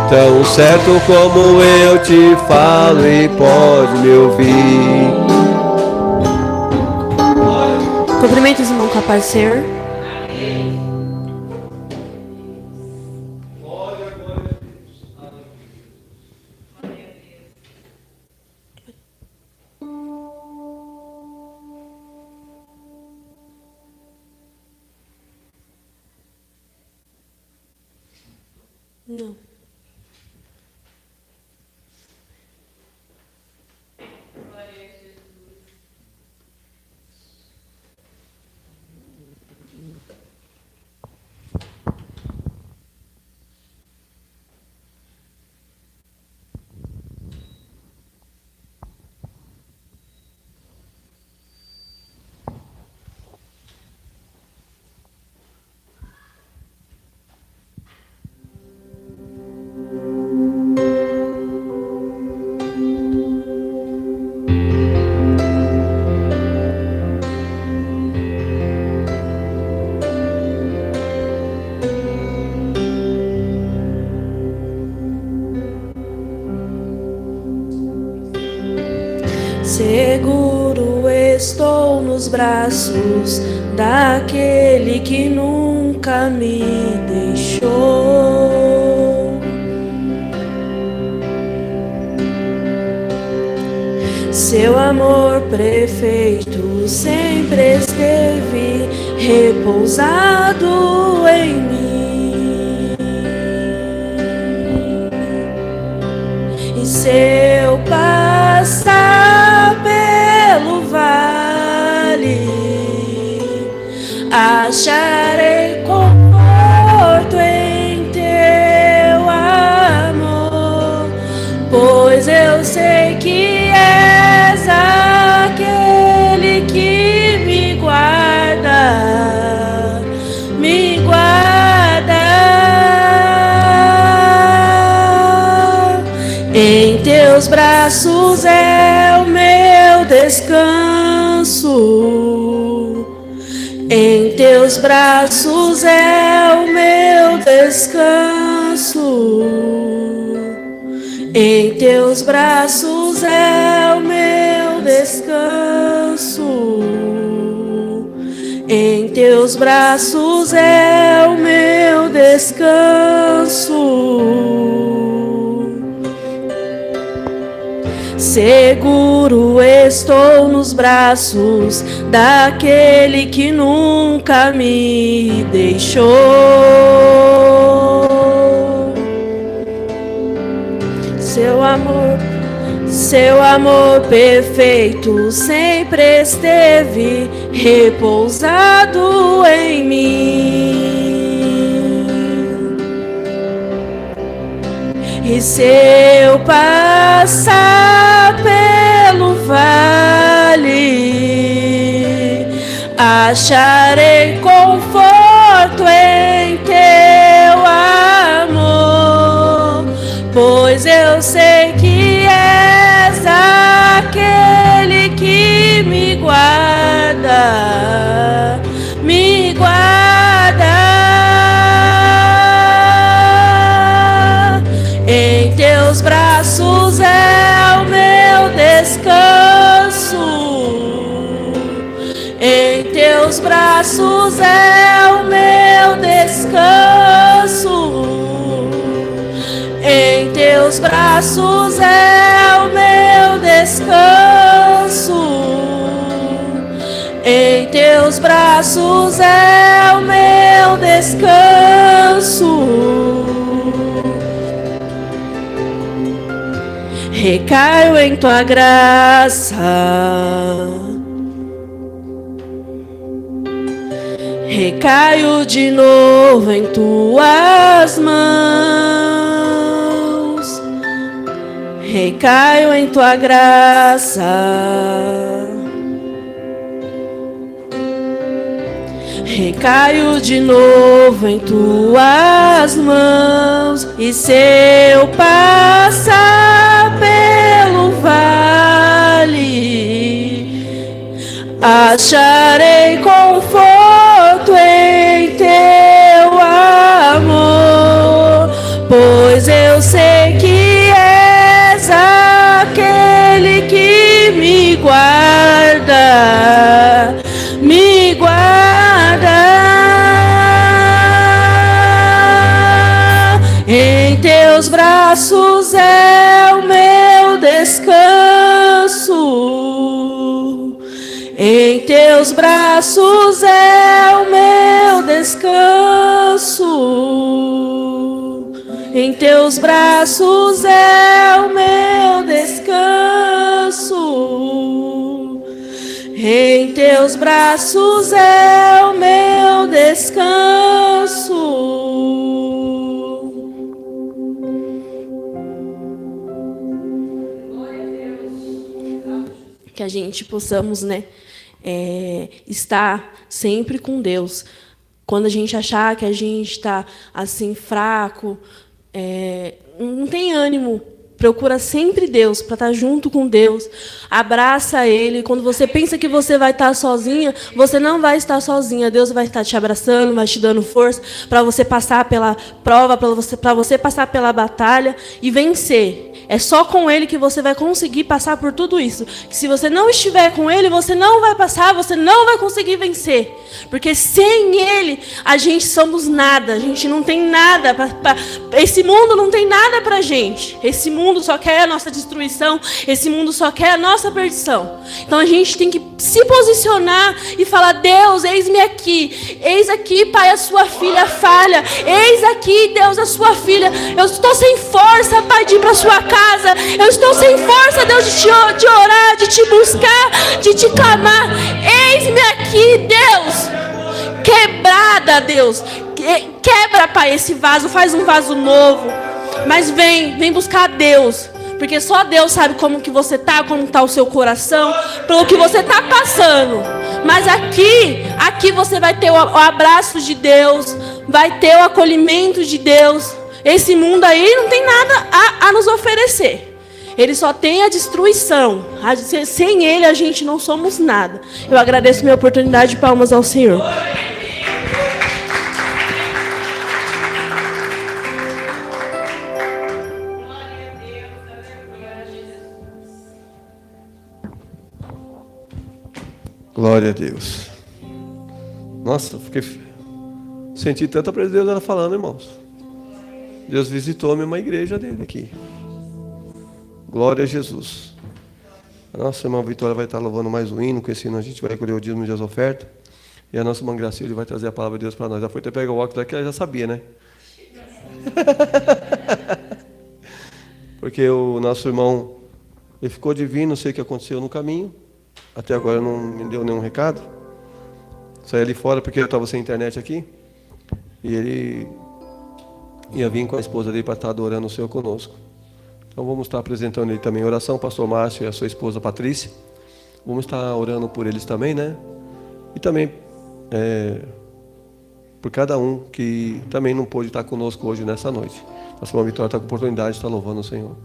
Tão certo como eu te falo e pode me ouvir. Cumprimento os irmãos com a paz do Senhor. Não. Seguro estou nos braços daquele que nunca me deixou. Seu amor perfeito sempre esteve repousado em mim. E se eu passar pelo vale, acharei conforto em teu amor, pois eu sei que és aquele que me guarda, me guarda. Em teus braços é o meu descanso. Em teus braços é o meu descanso. Em teus braços é o meu descanso. Em teus braços é o meu descanso. Seguro estou nos braços daquele que nunca me deixou. Seu amor perfeito sempre esteve repousado em mim. E se eu passar pelo vale, acharei conforto em teu amor, pois eu sei que és aquele que me guarda, me guarda. Em teus braços é o meu descanso. Em teus braços é o meu descanso. Em teus braços é o meu descanso. Em teus braços é o meu descanso. Recaio em tua graça. Recaio de novo em tuas mãos. Recaio em tua graça. Recaio de novo em tuas mãos. E se eu passar pelo vale, acharei conforto em teu amor, pois eu sei que és aquele que me guarda, me guarda. Em teus braços é o meu descanso. Em teus braços é o meu descanso. Em teus braços é o meu descanso. Em teus braços é o meu descanso. Que a gente possamos, estar sempre com Deus. Quando a gente achar que a gente está assim fraco, não tem ânimo, Procura sempre Deus, para estar junto com Deus. Abraça Ele. Quando você pensa que você vai estar sozinha, você não vai estar sozinha. Deus vai estar te abraçando, vai te dando força para você passar pela prova, para você passar pela batalha e vencer. É só com Ele que você vai conseguir passar por tudo isso. Que se você não estiver com Ele, você não vai passar, você não vai conseguir vencer. Porque sem Ele, a gente somos nada. A gente não tem nada. Esse mundo não tem nada pra gente. Esse mundo só quer a nossa destruição. Esse mundo só quer a nossa perdição. Então a gente tem que se posicionar e falar: Deus, eis-me aqui. Eis aqui, Pai, a sua filha falha. Eis aqui, Deus, a sua filha. Eu estou sem força, Pai, de ir para sua casa. Eu estou sem força, Deus, de orar, de te buscar, de te clamar. Eis-me aqui, Deus. Quebrada, Deus. Quebra, Pai, esse vaso. Faz um vaso novo. Mas vem buscar Deus. Porque só Deus sabe como que você está, como está o seu coração, pelo que você está passando. Mas aqui você vai ter o abraço de Deus, vai ter o acolhimento de Deus. Esse mundo aí não tem nada a nos oferecer. Ele só tem a destruição. Sem Ele a gente não somos nada. Eu agradeço minha oportunidade. Palmas ao Senhor. Glória a Deus. Nossa, senti tanta presença de Deus ela falando, irmãos. Deus visitou a mesma igreja dele aqui. Glória a Jesus. A nossa irmã Vitória vai estar louvando mais um hino. Com esse hino a gente vai recolher o dízimo e as ofertas. E a nossa irmã Gracilde vai trazer a palavra de Deus para nós. Já foi até pegar o óculos daqui, ela já sabia, né? Porque o nosso irmão, ele ficou divino, não sei o que aconteceu no caminho. Até agora não me deu nenhum recado. Saí ali fora porque eu estava sem internet aqui. E ele ia vir com a esposa dele para estar adorando o Senhor conosco. Então vamos estar apresentando ele também em oração, pastor Márcio e a sua esposa Patrícia. Vamos estar orando por eles também, né? E também por cada um que também não pôde estar conosco hoje nessa noite. Nossa irmã Vitória está com a oportunidade de estar louvando o Senhor.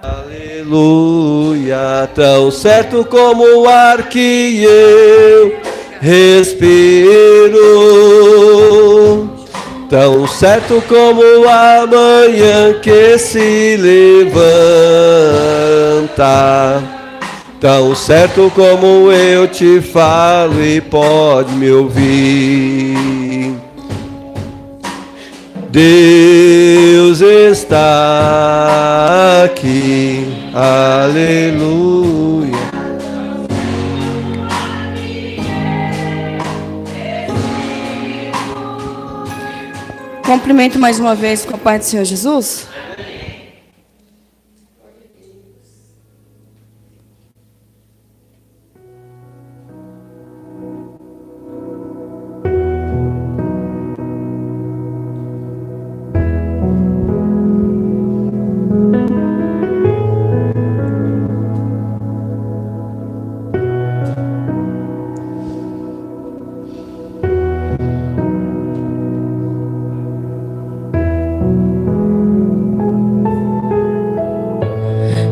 Aleluia, tão certo como o ar que eu respiro, tão certo como a manhã que se levanta, tão certo como eu te falo e pode me ouvir. Deus está aqui, aleluia. Cumprimento mais uma vez com a paz do Senhor Jesus.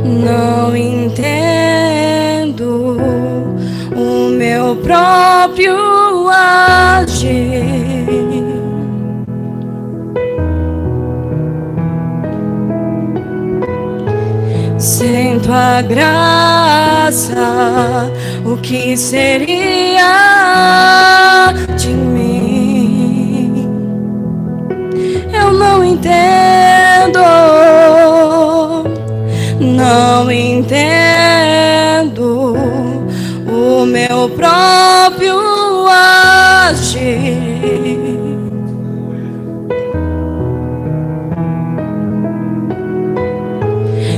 Não entendo o meu próprio agir. Sinto a graça, o que seria de mim? Eu não entendo. Não entendo o meu próprio agir.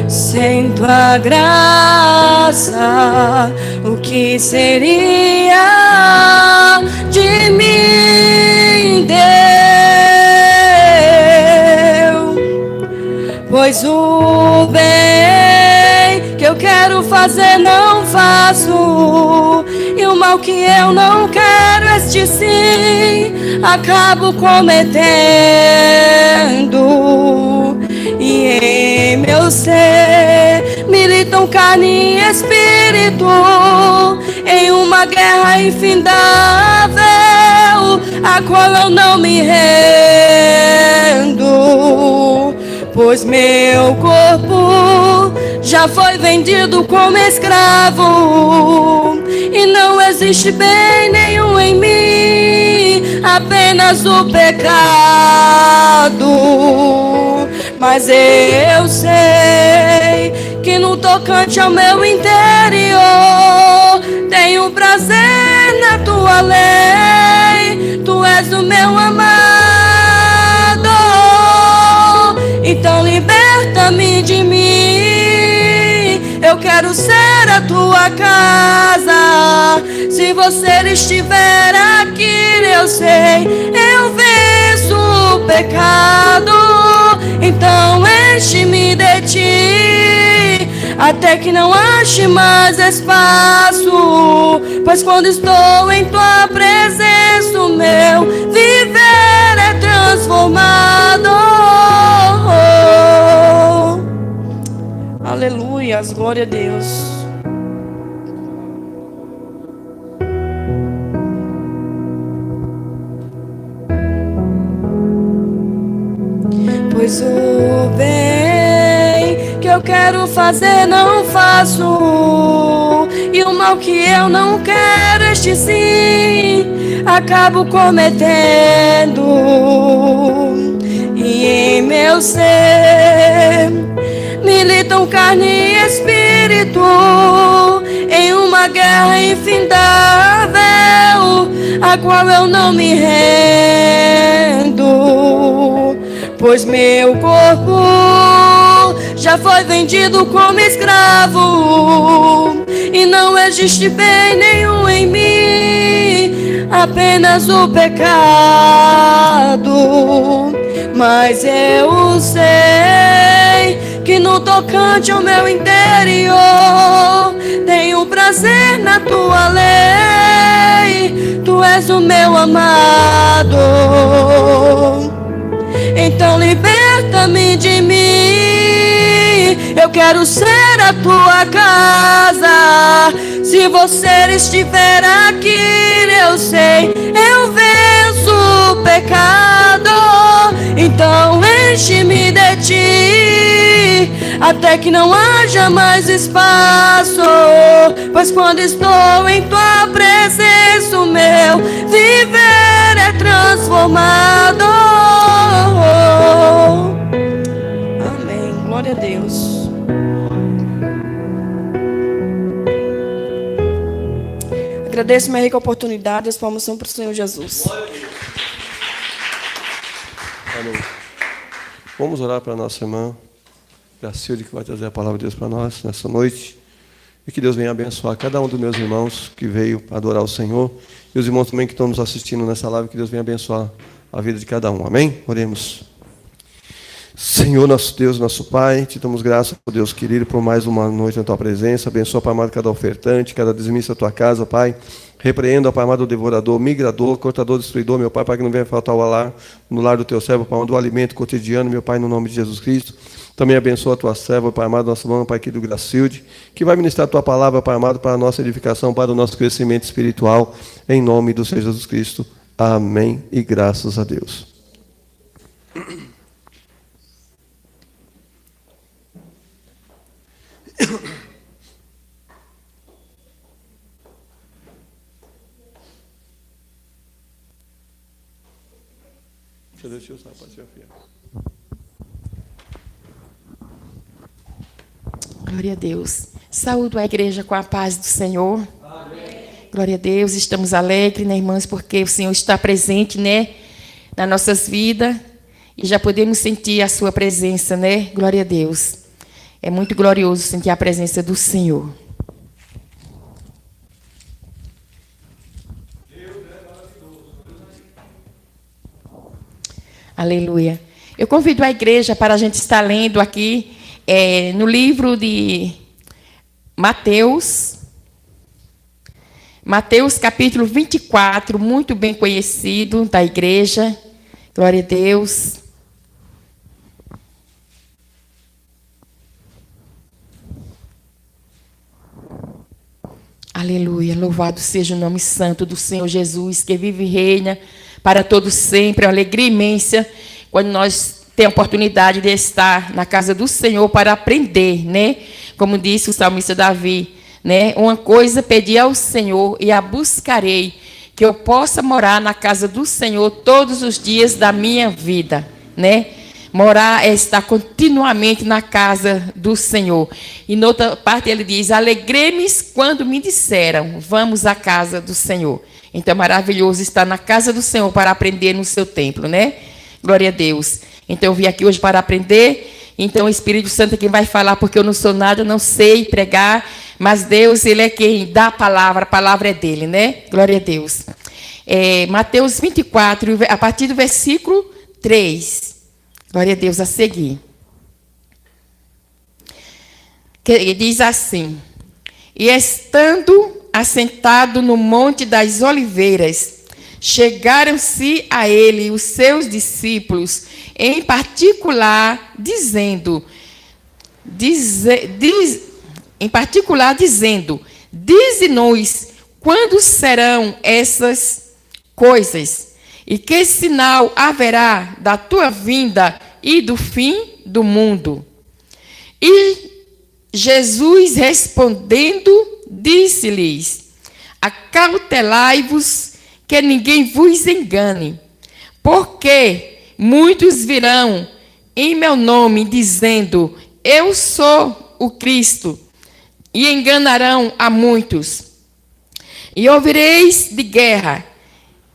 Sinto a graça, o que seria de mim, Deus? Pois o bem que eu quero fazer não faço, e o mal mal que eu não quero, este sim, acabo cometendo. E em meu ser militam carne e espírito, em uma guerra infindável, a qual eu não me rendo. Pois meu corpo já foi vendido como escravo, e não existe bem nenhum em mim, apenas o pecado. Mas eu sei que no tocante ao meu interior tenho prazer na tua lei, tu és o meu amado. Então liberta-me de mim, eu quero ser a tua casa. Se você estiver aqui, eu sei, eu venço o pecado. Então enche-me de ti, até que não ache mais espaço. Pois quando estou em tua presença, o meu viver é transformado. Aleluias, glória a Deus. Pois o bem que eu quero fazer não faço, e o mal que eu não quero, este sim, acabo cometendo. E em meu ser militam carne e espírito, em uma guerra infindável, a qual eu não me rendo. Pois meu corpo já foi vendido como escravo, e não existe bem nenhum em mim, apenas o pecado. Mas eu sei que no tocante ao meu interior tenho prazer na tua lei, tu és o meu amado. Então liberta-me de mim, eu quero ser a tua casa. Se você estiver aqui, eu sei, eu venço o pecado. Então enche-me de ti, até que não haja mais espaço. Pois quando estou em tua presença, o meu viver é transformado. Amém, glória a Deus. Agradeço minha rica oportunidade, as palmas são para o Senhor Jesus. Amém. Vamos orar para a nossa irmã Gracilde, que vai trazer a palavra de Deus para nós nessa noite. E que Deus venha abençoar cada um dos meus irmãos que veio adorar o Senhor. E os irmãos também que estão nos assistindo nessa live, que Deus venha abençoar a vida de cada um. Amém? Oremos. Senhor, nosso Deus, nosso Pai, te damos graças, ó Deus querido, por mais uma noite na tua presença. Abençoa, Pai amado, cada ofertante, cada dizimista da tua casa, Pai. Repreenda, Pai amado, o devorador, migrador, cortador, destruidor, meu Pai, para que não venha faltar o alar no lar do teu servo, Pai amado, o alimento cotidiano, meu Pai, no nome de Jesus Cristo. Também abençoa a tua serva, Pai amado, nossa mão, Pai querido Gracilde, que vai ministrar a tua palavra, Pai amado, para a nossa edificação, para o nosso crescimento espiritual, em nome do Senhor Jesus Cristo. Amém e graças a Deus. Deixa eu usar para te afiar. Glória a Deus. Saúdo a igreja com a paz do Senhor. Amém. Glória a Deus. Estamos alegres, né, irmãos, porque o Senhor está presente, né, nas nossas vidas e já podemos sentir a sua presença, né? Glória a Deus. É muito glorioso sentir a presença do Senhor. Aleluia. Eu convido a igreja para a gente estar lendo aqui no livro de Mateus, Mateus capítulo 24, muito bem conhecido da igreja. Glória a Deus. Aleluia, louvado seja o nome santo do Senhor Jesus, que vive e reina para todos sempre. É uma alegria imensa quando nós temos a oportunidade de estar na casa do Senhor para aprender, né? Como disse o salmista Davi, né? Uma coisa pedi ao Senhor e a buscarei, que eu possa morar na casa do Senhor todos os dias da minha vida, né? Morar é estar continuamente na casa do Senhor. E noutra parte ele diz, alegrei-me quando me disseram, vamos à casa do Senhor. Então é maravilhoso estar na casa do Senhor para aprender no seu templo, né? Glória a Deus. Então eu vim aqui hoje para aprender. Então o Espírito Santo é quem vai falar, porque eu não sou nada, eu não sei pregar, mas Deus, Ele é quem dá a palavra é dele, né? Glória a Deus. Mateus 24, a partir do versículo 3. Glória a Deus, a seguir. Que diz assim: e estando assentado no Monte das Oliveiras, chegaram-se a ele os seus discípulos, em particular dizendo, dize-nos quando serão essas coisas, e que sinal haverá da tua vinda e do fim do mundo? E Jesus respondendo, disse-lhes, acautelai-vos que ninguém vos engane, porque muitos virão em meu nome dizendo, eu sou o Cristo, e enganarão a muitos. E ouvireis de guerra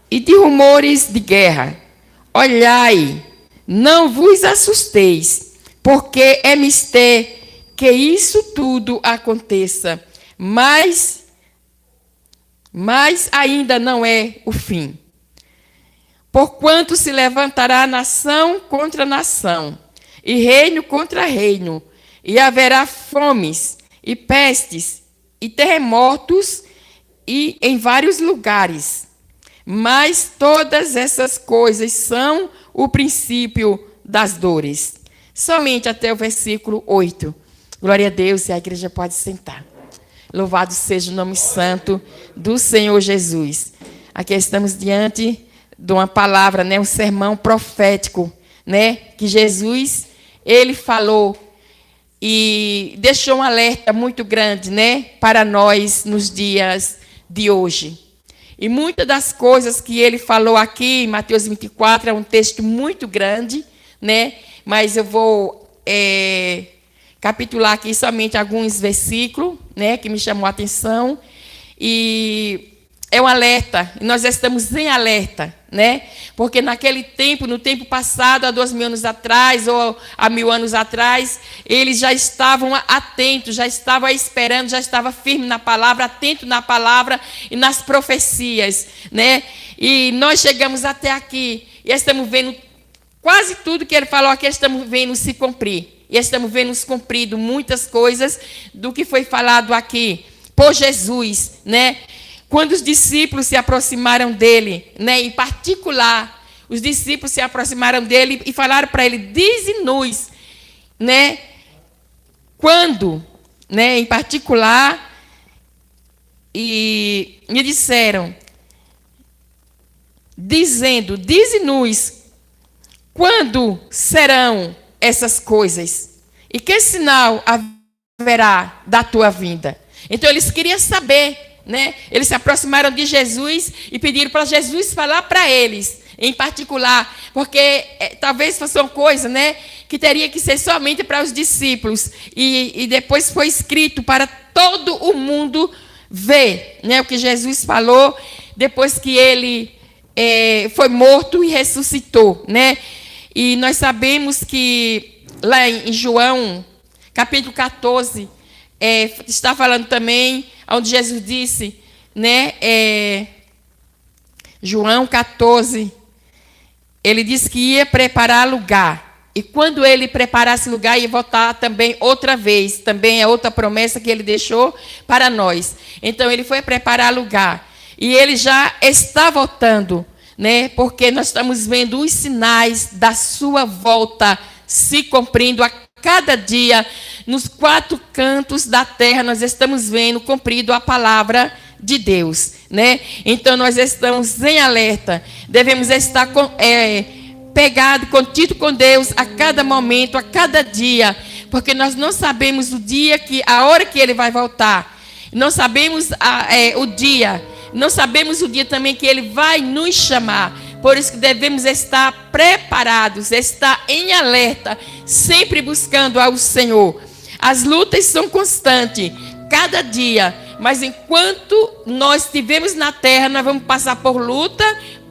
e de rumores de guerra. Olhai, não vos assusteis, porque é mister que isso tudo aconteça, mas ainda não é o fim. Porquanto se levantará nação contra nação, e reino contra reino, e haverá fomes, e pestes, e terremotos, e em vários lugares. Mas todas essas coisas são o princípio das dores. Somente até o versículo 8. Glória a Deus, e a igreja pode sentar. Louvado seja o nome santo do Senhor Jesus. Aqui estamos diante de uma palavra, né, um sermão profético, né, que Jesus, ele falou e deixou um alerta muito grande, né, para nós nos dias de hoje. E muitas das coisas que ele falou aqui em Mateus 24 é um texto muito grande, né, mas eu vou capitular aqui somente alguns versículos, né, que me chamou a atenção. E é um alerta, nós estamos em alerta, né? Porque naquele tempo, no tempo passado, há 2000 anos atrás, ou há 1000 anos atrás, eles já estavam atentos, já estavam esperando, já estavam firmes na palavra, atentos na palavra e nas profecias, né? E nós chegamos até aqui e estamos vendo quase tudo que ele falou aqui, estamos vendo se cumprir. E estamos vendo se cumprido muitas coisas do que foi falado aqui por Jesus, né? Quando os discípulos se aproximaram dele, né, em particular, os discípulos se aproximaram dele e falaram para ele, dize-nos, né, quando, né, em particular, e me disseram, dizendo, dize-nos quando serão essas coisas, e que sinal haverá da tua vinda? Então eles queriam saber, né? Eles se aproximaram de Jesus e pediram para Jesus falar para eles, em particular, porque talvez fosse uma coisa, né, que teria que ser somente para os discípulos, e depois foi escrito para todo o mundo ver, né, o que Jesus falou depois que ele foi morto e ressuscitou, né? E nós sabemos que lá em João, capítulo 14, está falando também, onde Jesus disse, né, João 14, ele disse que ia preparar lugar, E quando ele preparasse lugar, ia voltar também outra vez. Também é outra promessa que ele deixou para nós. Então, ele foi preparar lugar. E ele já está voltando, né? Porque nós estamos vendo os sinais da sua volta se cumprindo a cada dia. Nos 4 cantos da terra, nós estamos vendo cumprido a palavra de Deus, né? Então, nós estamos em alerta. Devemos estar pegado, contido com Deus a cada momento, a cada dia, porque nós não sabemos o dia, a hora que Ele vai voltar. Não sabemos o dia. Não sabemos o dia também que Ele vai nos chamar. Por isso que devemos estar preparados, estar em alerta, sempre buscando ao Senhor. As lutas são constantes, cada dia. Mas enquanto nós estivermos na terra, nós vamos passar por luta,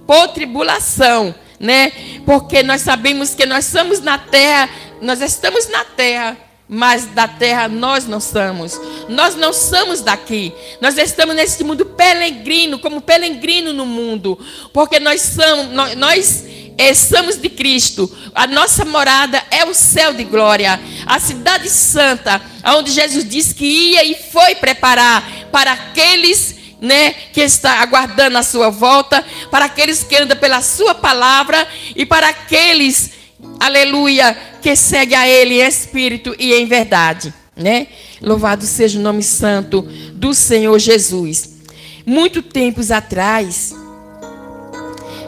por tribulação, né? Porque nós sabemos que nós estamos na terra, mas da terra nós não somos. Nós não somos daqui. Nós estamos nesse mundo peregrino, como peregrino no mundo, porque nós somos de Cristo. A nossa morada é o céu de glória, a cidade santa, onde Jesus disse que ia e foi preparar para aqueles, né, que está aguardando a sua volta, para aqueles que andam pela sua palavra e para aqueles, aleluia, que seguem a Ele em espírito e em verdade, né? Louvado seja o nome santo do Senhor Jesus. Muito tempos atrás,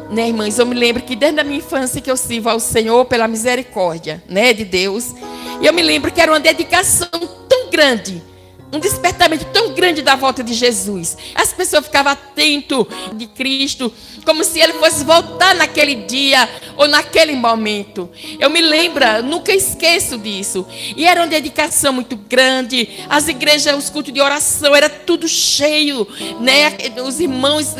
né, irmãs, eu me lembro que desde a minha infância que eu sirvo ao Senhor pela misericórdia, né, de Deus, e eu me lembro que era uma dedicação tão grande, um despertamento tão grande da volta de Jesus. As pessoas ficavam atentas de Cristo, como se Ele fosse voltar naquele dia ou naquele momento. Eu me lembro, nunca esqueço disso. E era uma dedicação muito grande. As igrejas, os cultos de oração, era tudo cheio, né? Os irmãos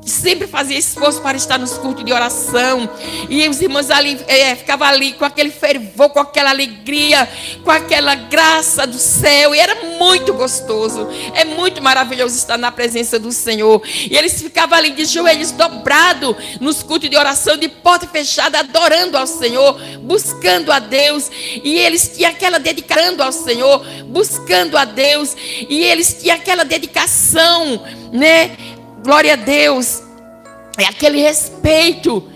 sempre fazia esforço para estar nos cultos de oração, e os irmãos ali ficavam ali com aquele fervor, com aquela alegria, com aquela graça do céu, e era muito gostoso. É muito maravilhoso estar na presença do Senhor. E eles ficavam ali de joelhos dobrados nos cultos de oração, de porta fechada, adorando ao Senhor, buscando a Deus. E eles tinham aquela dedicação ao Senhor, buscando a Deus, e eles tinham aquela dedicação, né? Glória a Deus, é aquele respeito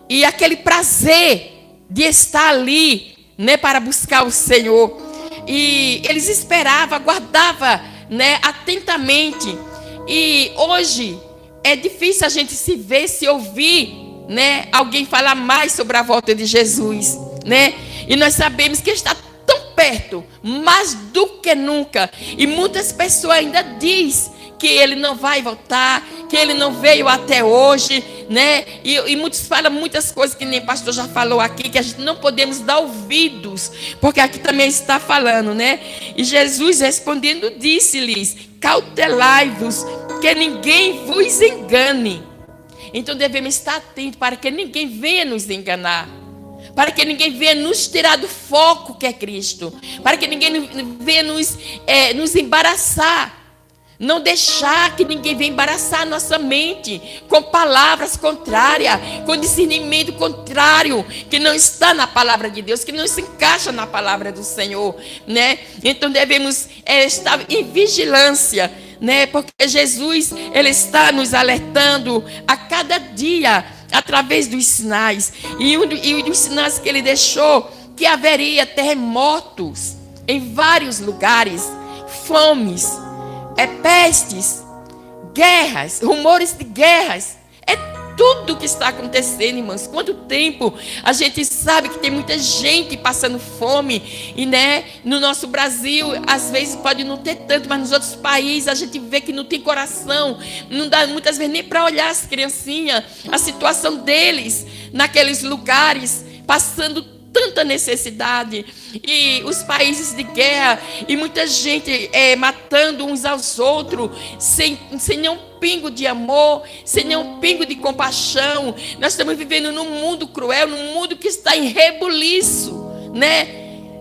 e aquele prazer de estar ali, né, para buscar o Senhor. E eles esperavam, aguardavam, né, atentamente. E hoje é difícil a gente se ver, se ouvir, né, alguém falar mais sobre a volta de Jesus, né? E nós sabemos que está tão perto, mais do que nunca. E muitas pessoas ainda dizem que Ele não vai voltar, que Ele não veio até hoje, né? E muitos falam muitas coisas que nem o pastor já falou aqui, que a gente não podemos dar ouvidos, porque aqui também está falando, né? E Jesus respondendo disse-lhes: cautelai-vos, que ninguém vos engane. Então devemos estar atentos para que ninguém venha nos enganar, para que ninguém venha nos tirar do foco que é Cristo, para que ninguém venha nos embaraçar. Não deixar que ninguém venha embaraçar a nossa mente com palavras contrárias, com discernimento contrário, que não está na palavra de Deus, que não se encaixa na palavra do Senhor, né? Então devemos estar em vigilância, né? Porque Jesus, Ele está nos alertando a cada dia, através dos sinais. E dos sinais que Ele deixou, que haveria terremotos em vários lugares, fomes, pestes, guerras, rumores de guerras. É tudo que está acontecendo, irmãos. Quanto tempo a gente sabe que tem muita gente passando fome, e né, no nosso Brasil às vezes pode não ter tanto, mas nos outros países a gente vê que não tem coração, não dá muitas vezes nem para olhar as criancinhas, a situação deles naqueles lugares, passando tanta necessidade, e os países de guerra, e muita gente matando uns aos outros, sem nenhum pingo de amor, sem nenhum pingo de compaixão. Nós estamos vivendo num mundo cruel, num mundo que está em rebuliço, né?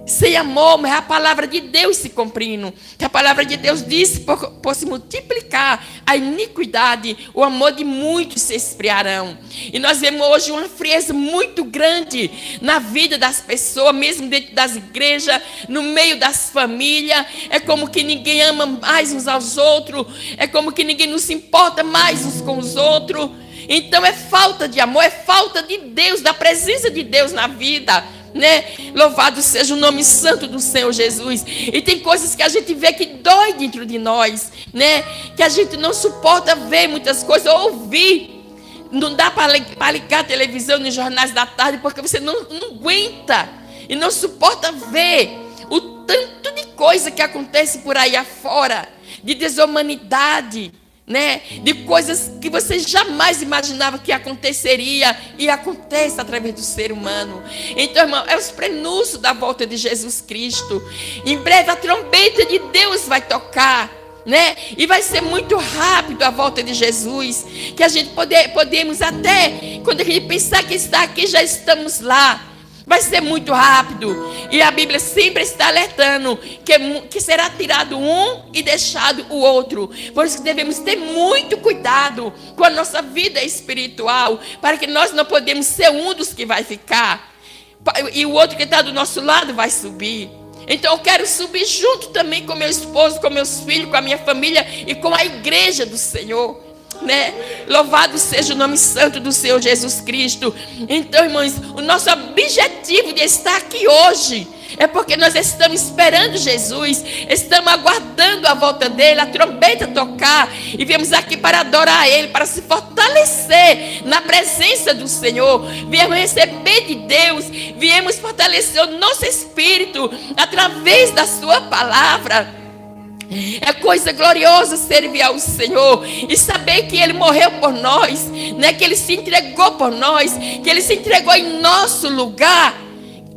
Sem amor, mas a palavra de Deus se cumprindo. Que a palavra de Deus disse, por se multiplicar a iniquidade, o amor de muitos se esfriarão. E nós vemos hoje uma frieza muito grande na vida das pessoas, mesmo dentro das igrejas, no meio das famílias. É como que ninguém ama mais uns aos outros. É como que ninguém nos importa mais uns com os outros. Então é falta de amor, é falta de Deus, da presença de Deus na vida, né? Louvado seja o nome santo do Senhor Jesus. E tem coisas que a gente vê que dói dentro de nós, né? Que a gente não suporta ver muitas coisas, ouvir. Não dá para ligar a televisão nos jornais da tarde, porque você não aguenta e não suporta ver o tanto de coisa que acontece por aí afora, de desumanidade, né? De coisas que você jamais imaginava que aconteceria e acontece através do ser humano. Então, irmão, é os prenúncios da volta de Jesus Cristo. Em breve a trombeta de Deus vai tocar, né? E vai ser muito rápido a volta de Jesus, que a gente podemos até, quando a gente pensar que está aqui, já estamos lá. Vai ser muito rápido. E a Bíblia sempre está alertando que será tirado um e deixado o outro. Por isso que devemos ter muito cuidado com a nossa vida espiritual, para que nós não podemos ser um dos que vai ficar e o outro que está do nosso lado vai subir. Então eu quero subir junto também com meu esposo, com meus filhos, com a minha família e com a igreja do Senhor, né? Louvado seja o nome santo do Senhor Jesus Cristo. Então, irmãos, o nosso objetivo de estar aqui hoje é porque nós estamos esperando Jesus, estamos aguardando a volta dele, a trombeta tocar, e viemos aqui para adorar ele, para se fortalecer na presença do Senhor. Viemos receber de Deus, viemos fortalecer o nosso espírito através da sua palavra. É coisa gloriosa servir ao Senhor e saber que Ele morreu por nós, né? Que Ele se entregou por nós, que Ele se entregou em nosso lugar,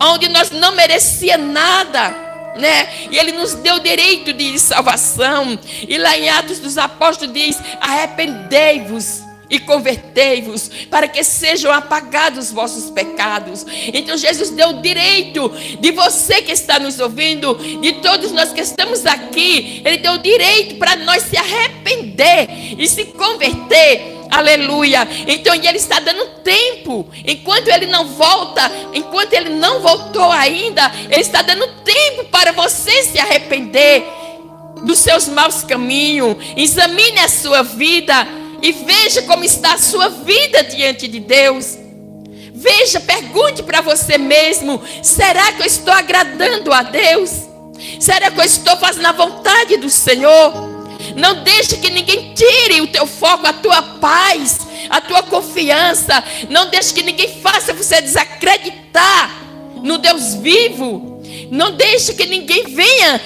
onde nós não merecíamos nada, né? E Ele nos deu o direito de salvação. E lá em Atos dos Apóstolos diz: arrependei-vos e convertei-vos, para que sejam apagados os vossos pecados. Então Jesus deu o direito de você que está nos ouvindo, de todos nós que estamos aqui. Ele deu o direito para nós se arrepender e se converter. Aleluia. Então Ele está dando tempo. Enquanto Ele não volta, enquanto Ele não voltou ainda, Ele está dando tempo para você se arrepender dos seus maus caminhos. Examine a sua vida e veja como está a sua vida diante de Deus. Veja, pergunte para você mesmo: será que eu estou agradando a Deus? Será que eu estou fazendo a vontade do Senhor? Não deixe que ninguém tire o teu foco, a tua paz, a tua confiança. Não deixe que ninguém faça você desacreditar no Deus vivo. Não deixe que ninguém venha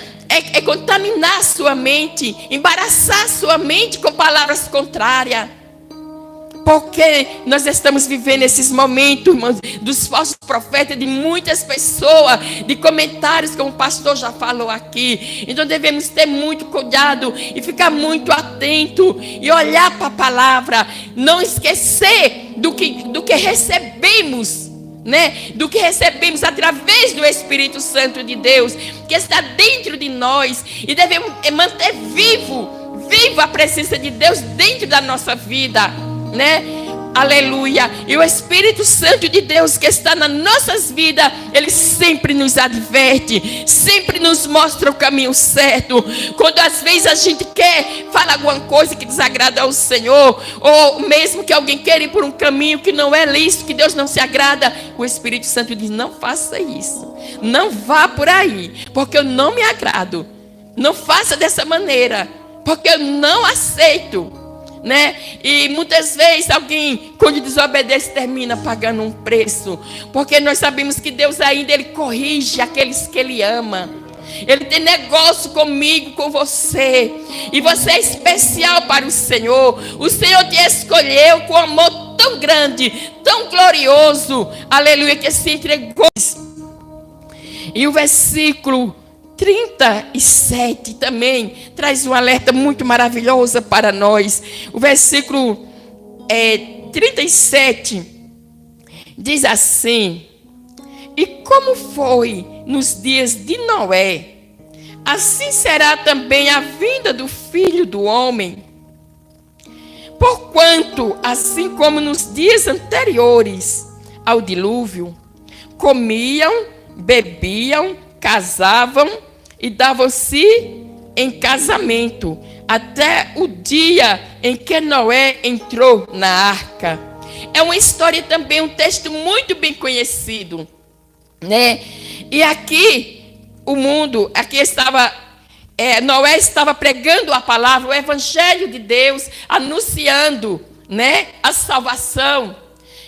contaminar a sua mente, embaraçar a sua mente com palavras contrárias. Porque nós estamos vivendo esses momentos, irmãos, dos falsos profetas, de muitas pessoas, de comentários, como o pastor já falou aqui. Então devemos ter muito cuidado e ficar muito atento e olhar para a palavra, não esquecer do que recebemos, né? Do que recebemos através do Espírito Santo de Deus, que está dentro de nós, e devemos manter viva a presença de Deus dentro da nossa vida, né? Aleluia. E o Espírito Santo de Deus que está nas nossas vidas, Ele sempre nos adverte, sempre nos mostra o caminho certo. Quando às vezes a gente quer falar alguma coisa que desagrada ao Senhor, ou mesmo que alguém quer ir por um caminho que não é lícito, que Deus não se agrada, o Espírito Santo diz: não faça isso, não vá por aí, porque eu não me agrado. Não faça dessa maneira, porque eu não aceito, né? E muitas vezes alguém, quando desobedece, termina pagando um preço, porque nós sabemos que Deus ainda Ele corrige aqueles que Ele ama. Ele tem negócio comigo, com você, e você é especial para o Senhor. O Senhor te escolheu com amor tão grande, tão glorioso, aleluia, que se entregou. E o versículo 37 também traz um alerta muito maravilhoso para nós. O versículo 37 diz assim: e como foi nos dias de Noé, assim será também a vinda do Filho do Homem. Porquanto, assim como nos dias anteriores ao dilúvio, comiam, bebiam, casavam e davam-se em casamento, até o dia em que Noé entrou na arca. É uma história também, um texto muito bem conhecido, né? E aqui, Noé estava pregando a palavra, o evangelho de Deus, anunciando, né, a salvação.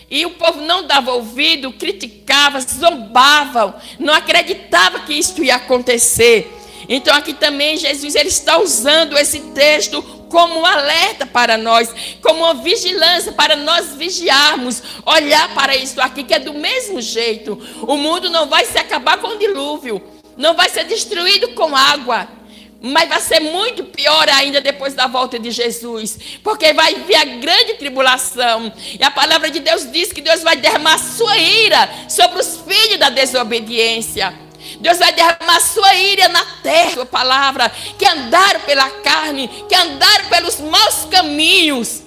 E o povo não dava ouvido, criticava, zombavam, não acreditava que isso ia acontecer. Então aqui também Jesus ele está usando esse texto como um alerta para nós, como uma vigilância para nós vigiarmos, olhar para isso aqui, que é do mesmo jeito. O mundo não vai se acabar com o dilúvio, não vai ser destruído com água, mas vai ser muito pior ainda depois da volta de Jesus, porque vai vir a grande tribulação. E a palavra de Deus diz que Deus vai derramar sua ira sobre os filhos da desobediência. Deus vai derramar sua ira na terra, sua palavra, que andaram pela carne, que andaram pelos maus caminhos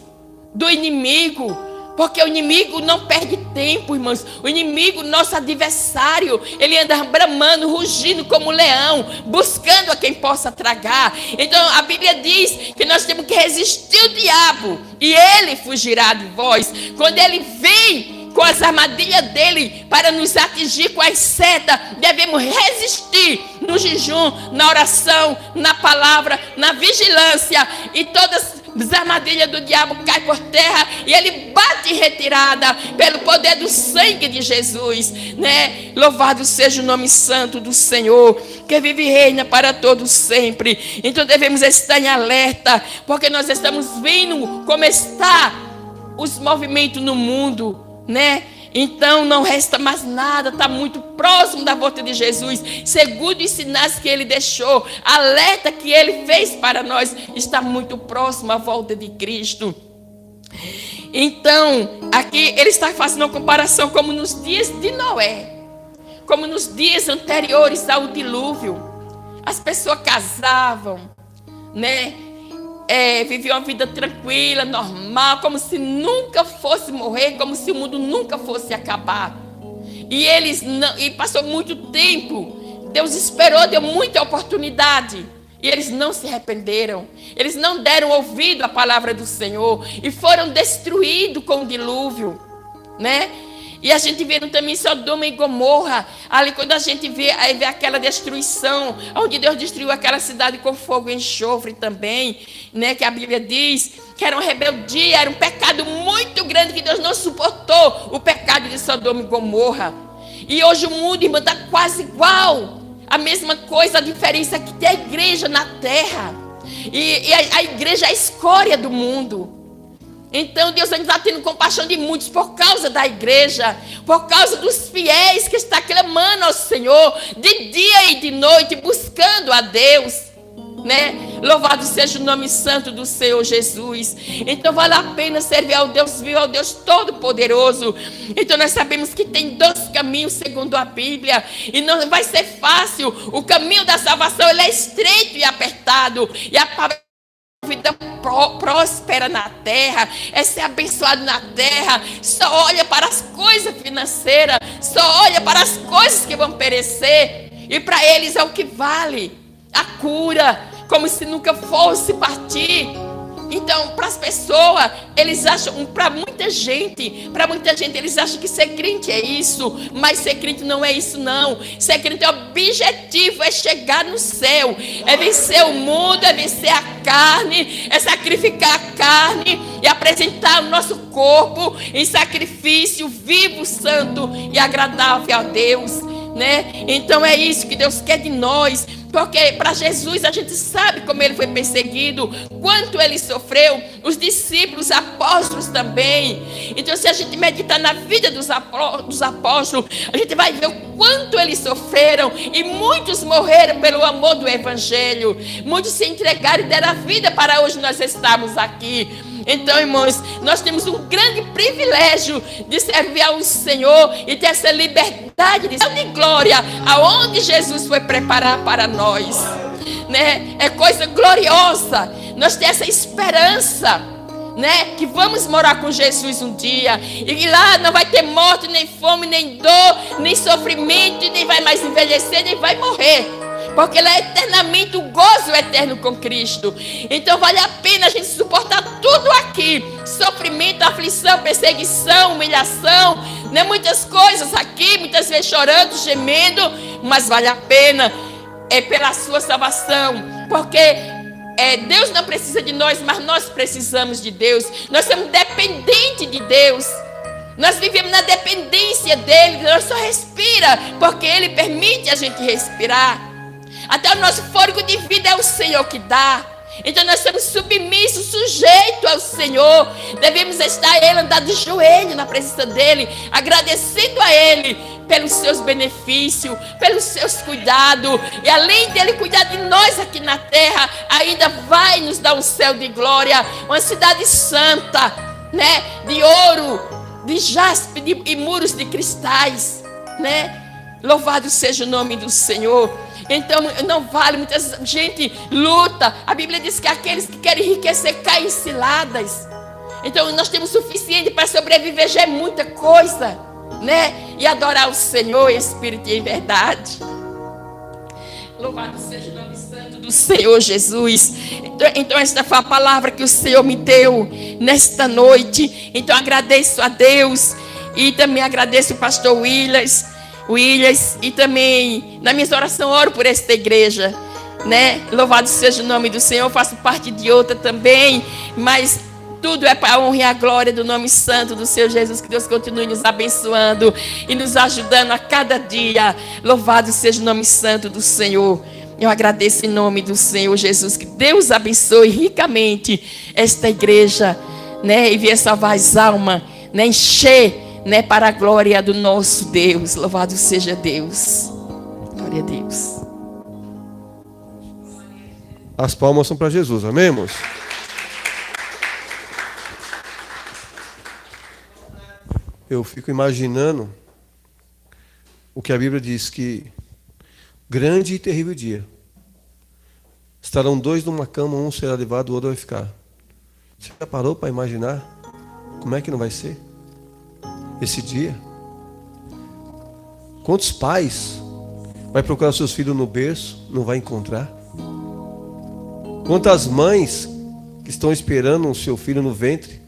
do inimigo. Porque o inimigo não perde tempo, irmãos. O inimigo, nosso adversário, ele anda bramando, rugindo como um leão, buscando a quem possa tragar. Então a Bíblia diz que nós temos que resistir o diabo e ele fugirá de vós. Quando ele vem com as armadilhas dele para nos atingir com as setas, devemos resistir no jejum, na oração, na palavra, na vigilância, e todas as armadilhas do diabo caem por terra e ele bate em retirada pelo poder do sangue de Jesus, né? Louvado seja o nome santo do Senhor, que vive e reina para todos sempre. Então devemos estar em alerta, porque nós estamos vendo como está os movimentos no mundo, né? Então não resta mais nada, está muito próximo da volta de Jesus, segundo os sinais que ele deixou, alerta que ele fez para nós, está muito próximo à volta de Cristo. Então aqui ele está fazendo uma comparação como nos dias de Noé, como nos dias anteriores ao dilúvio. As pessoas casavam, né? Viviam uma vida tranquila, normal, como se nunca fosse morrer, como se o mundo nunca fosse acabar. E passou muito tempo, Deus esperou, deu muita oportunidade, e eles não se arrependeram, eles não deram ouvido à palavra do Senhor, e foram destruídos com o dilúvio, né? E a gente vê também Sodoma e Gomorra, ali quando a gente vê aquela destruição, onde Deus destruiu aquela cidade com fogo e enxofre também, né? Que a Bíblia diz que era uma rebeldia, era um pecado muito grande, que Deus não suportou o pecado de Sodoma e Gomorra. E hoje o mundo, irmã, está quase igual, a mesma coisa, a diferença é que tem a igreja na terra, e a igreja é a escória do mundo. Então Deus ainda está tendo compaixão de muitos por causa da igreja, por causa dos fiéis que estão clamando ao Senhor de dia e de noite, buscando a Deus, né? Louvado seja o nome santo do Senhor Jesus. Então vale a pena servir ao Deus vivo, ao Deus Todo-Poderoso. Então nós sabemos que tem 2 caminhos segundo a Bíblia, e não vai ser fácil. O caminho da salvação ele é estreito e apertado, e a vida próspera na terra, é ser abençoado na terra, só olha para as coisas financeiras, só olha para as coisas que vão perecer, e para eles é o que vale, a cura, como se nunca fosse partir. Então, para as pessoas, eles acham, para muita gente, eles acham que ser crente é isso, mas ser crente não é isso não. Ser crente é o objetivo, é chegar no céu, é vencer o mundo, é vencer a carne, é sacrificar a carne e apresentar o nosso corpo em sacrifício vivo, santo e agradável a Deus, né? Então é isso que Deus quer de nós. Porque para Jesus a gente sabe como ele foi perseguido, quanto ele sofreu, os discípulos, os apóstolos também. Então se a gente meditar na vida dos apóstolos, a gente vai ver o quanto eles sofreram, e muitos morreram pelo amor do evangelho, muitos se entregaram e deram a vida para hoje nós estamos aqui. Então, irmãos, nós temos um grande privilégio de servir ao Senhor e ter essa liberdade de glória aonde Jesus foi preparar para nós, né? É coisa gloriosa. Nós temos essa esperança, né? Que vamos morar com Jesus um dia e que lá não vai ter morte, nem fome, nem dor, nem sofrimento, nem vai mais envelhecer, nem vai morrer. Porque ela é eternamente o gozo eterno com Cristo. Então vale a pena a gente suportar tudo aqui. Sofrimento, aflição, perseguição, humilhação, né? Muitas coisas aqui, muitas vezes chorando, gemendo. Mas vale a pena, é pela sua salvação. Porque Deus não precisa de nós, mas nós precisamos de Deus. Nós somos dependentes de Deus. Nós vivemos na dependência dEle. Nós só respira porque Ele permite a gente respirar. Até o nosso fôlego de vida é o Senhor que dá. Então nós somos submissos, sujeitos ao Senhor. Devemos estar Ele, andar de joelho na presença dEle, agradecendo a Ele pelos seus benefícios, pelos seus cuidados. E além dEle cuidar de nós aqui na terra, ainda vai nos dar um céu de glória, uma cidade santa, né? De ouro, de jaspe e muros de cristais, né? Louvado seja o nome do Senhor. Então não vale, muita gente luta. A Bíblia diz que aqueles que querem enriquecer caem em ciladas. Então nós temos o suficiente para sobreviver, já é muita coisa, né? E adorar o Senhor em espírito e em verdade. Louvado seja o nome santo do Senhor Jesus. Então esta foi a palavra que o Senhor me deu nesta noite. Então agradeço a Deus e também agradeço o pastor Williams, e também na minha oração oro por esta igreja, né? Louvado seja o nome do Senhor. Eu faço parte de outra também, mas tudo é para a honra e a glória do nome santo do Senhor Jesus. Que Deus continue nos abençoando e nos ajudando a cada dia. Louvado seja o nome santo do Senhor. Eu agradeço em nome do Senhor Jesus. Que Deus abençoe ricamente esta igreja, né? E venha salvar as almas, né? Encher, né, para a glória do nosso Deus. Louvado seja Deus. Glória a Deus. As palmas são para Jesus, amém, irmãos? Eu fico imaginando o que a Bíblia diz, que grande e terrível dia. Estarão dois numa cama, um será levado, o outro vai ficar. Você já parou para imaginar como é que não vai ser esse dia? Quantos pais vai procurar seus filhos no berço, não vai encontrar? Quantas mães que estão esperando o seu filho no ventre,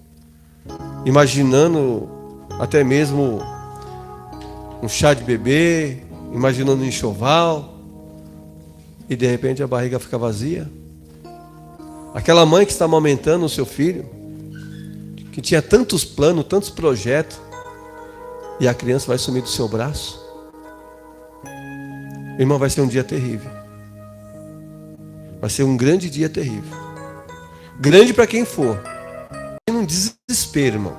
imaginando até mesmo um chá de bebê, imaginando um enxoval, e de repente a barriga fica vazia? Aquela mãe que está amamentando o seu filho, que tinha tantos planos, tantos projetos, e a criança vai sumir do seu braço. Irmão, vai ser um dia terrível. Vai ser um grande dia terrível. Grande para quem for. Um desespero, irmão.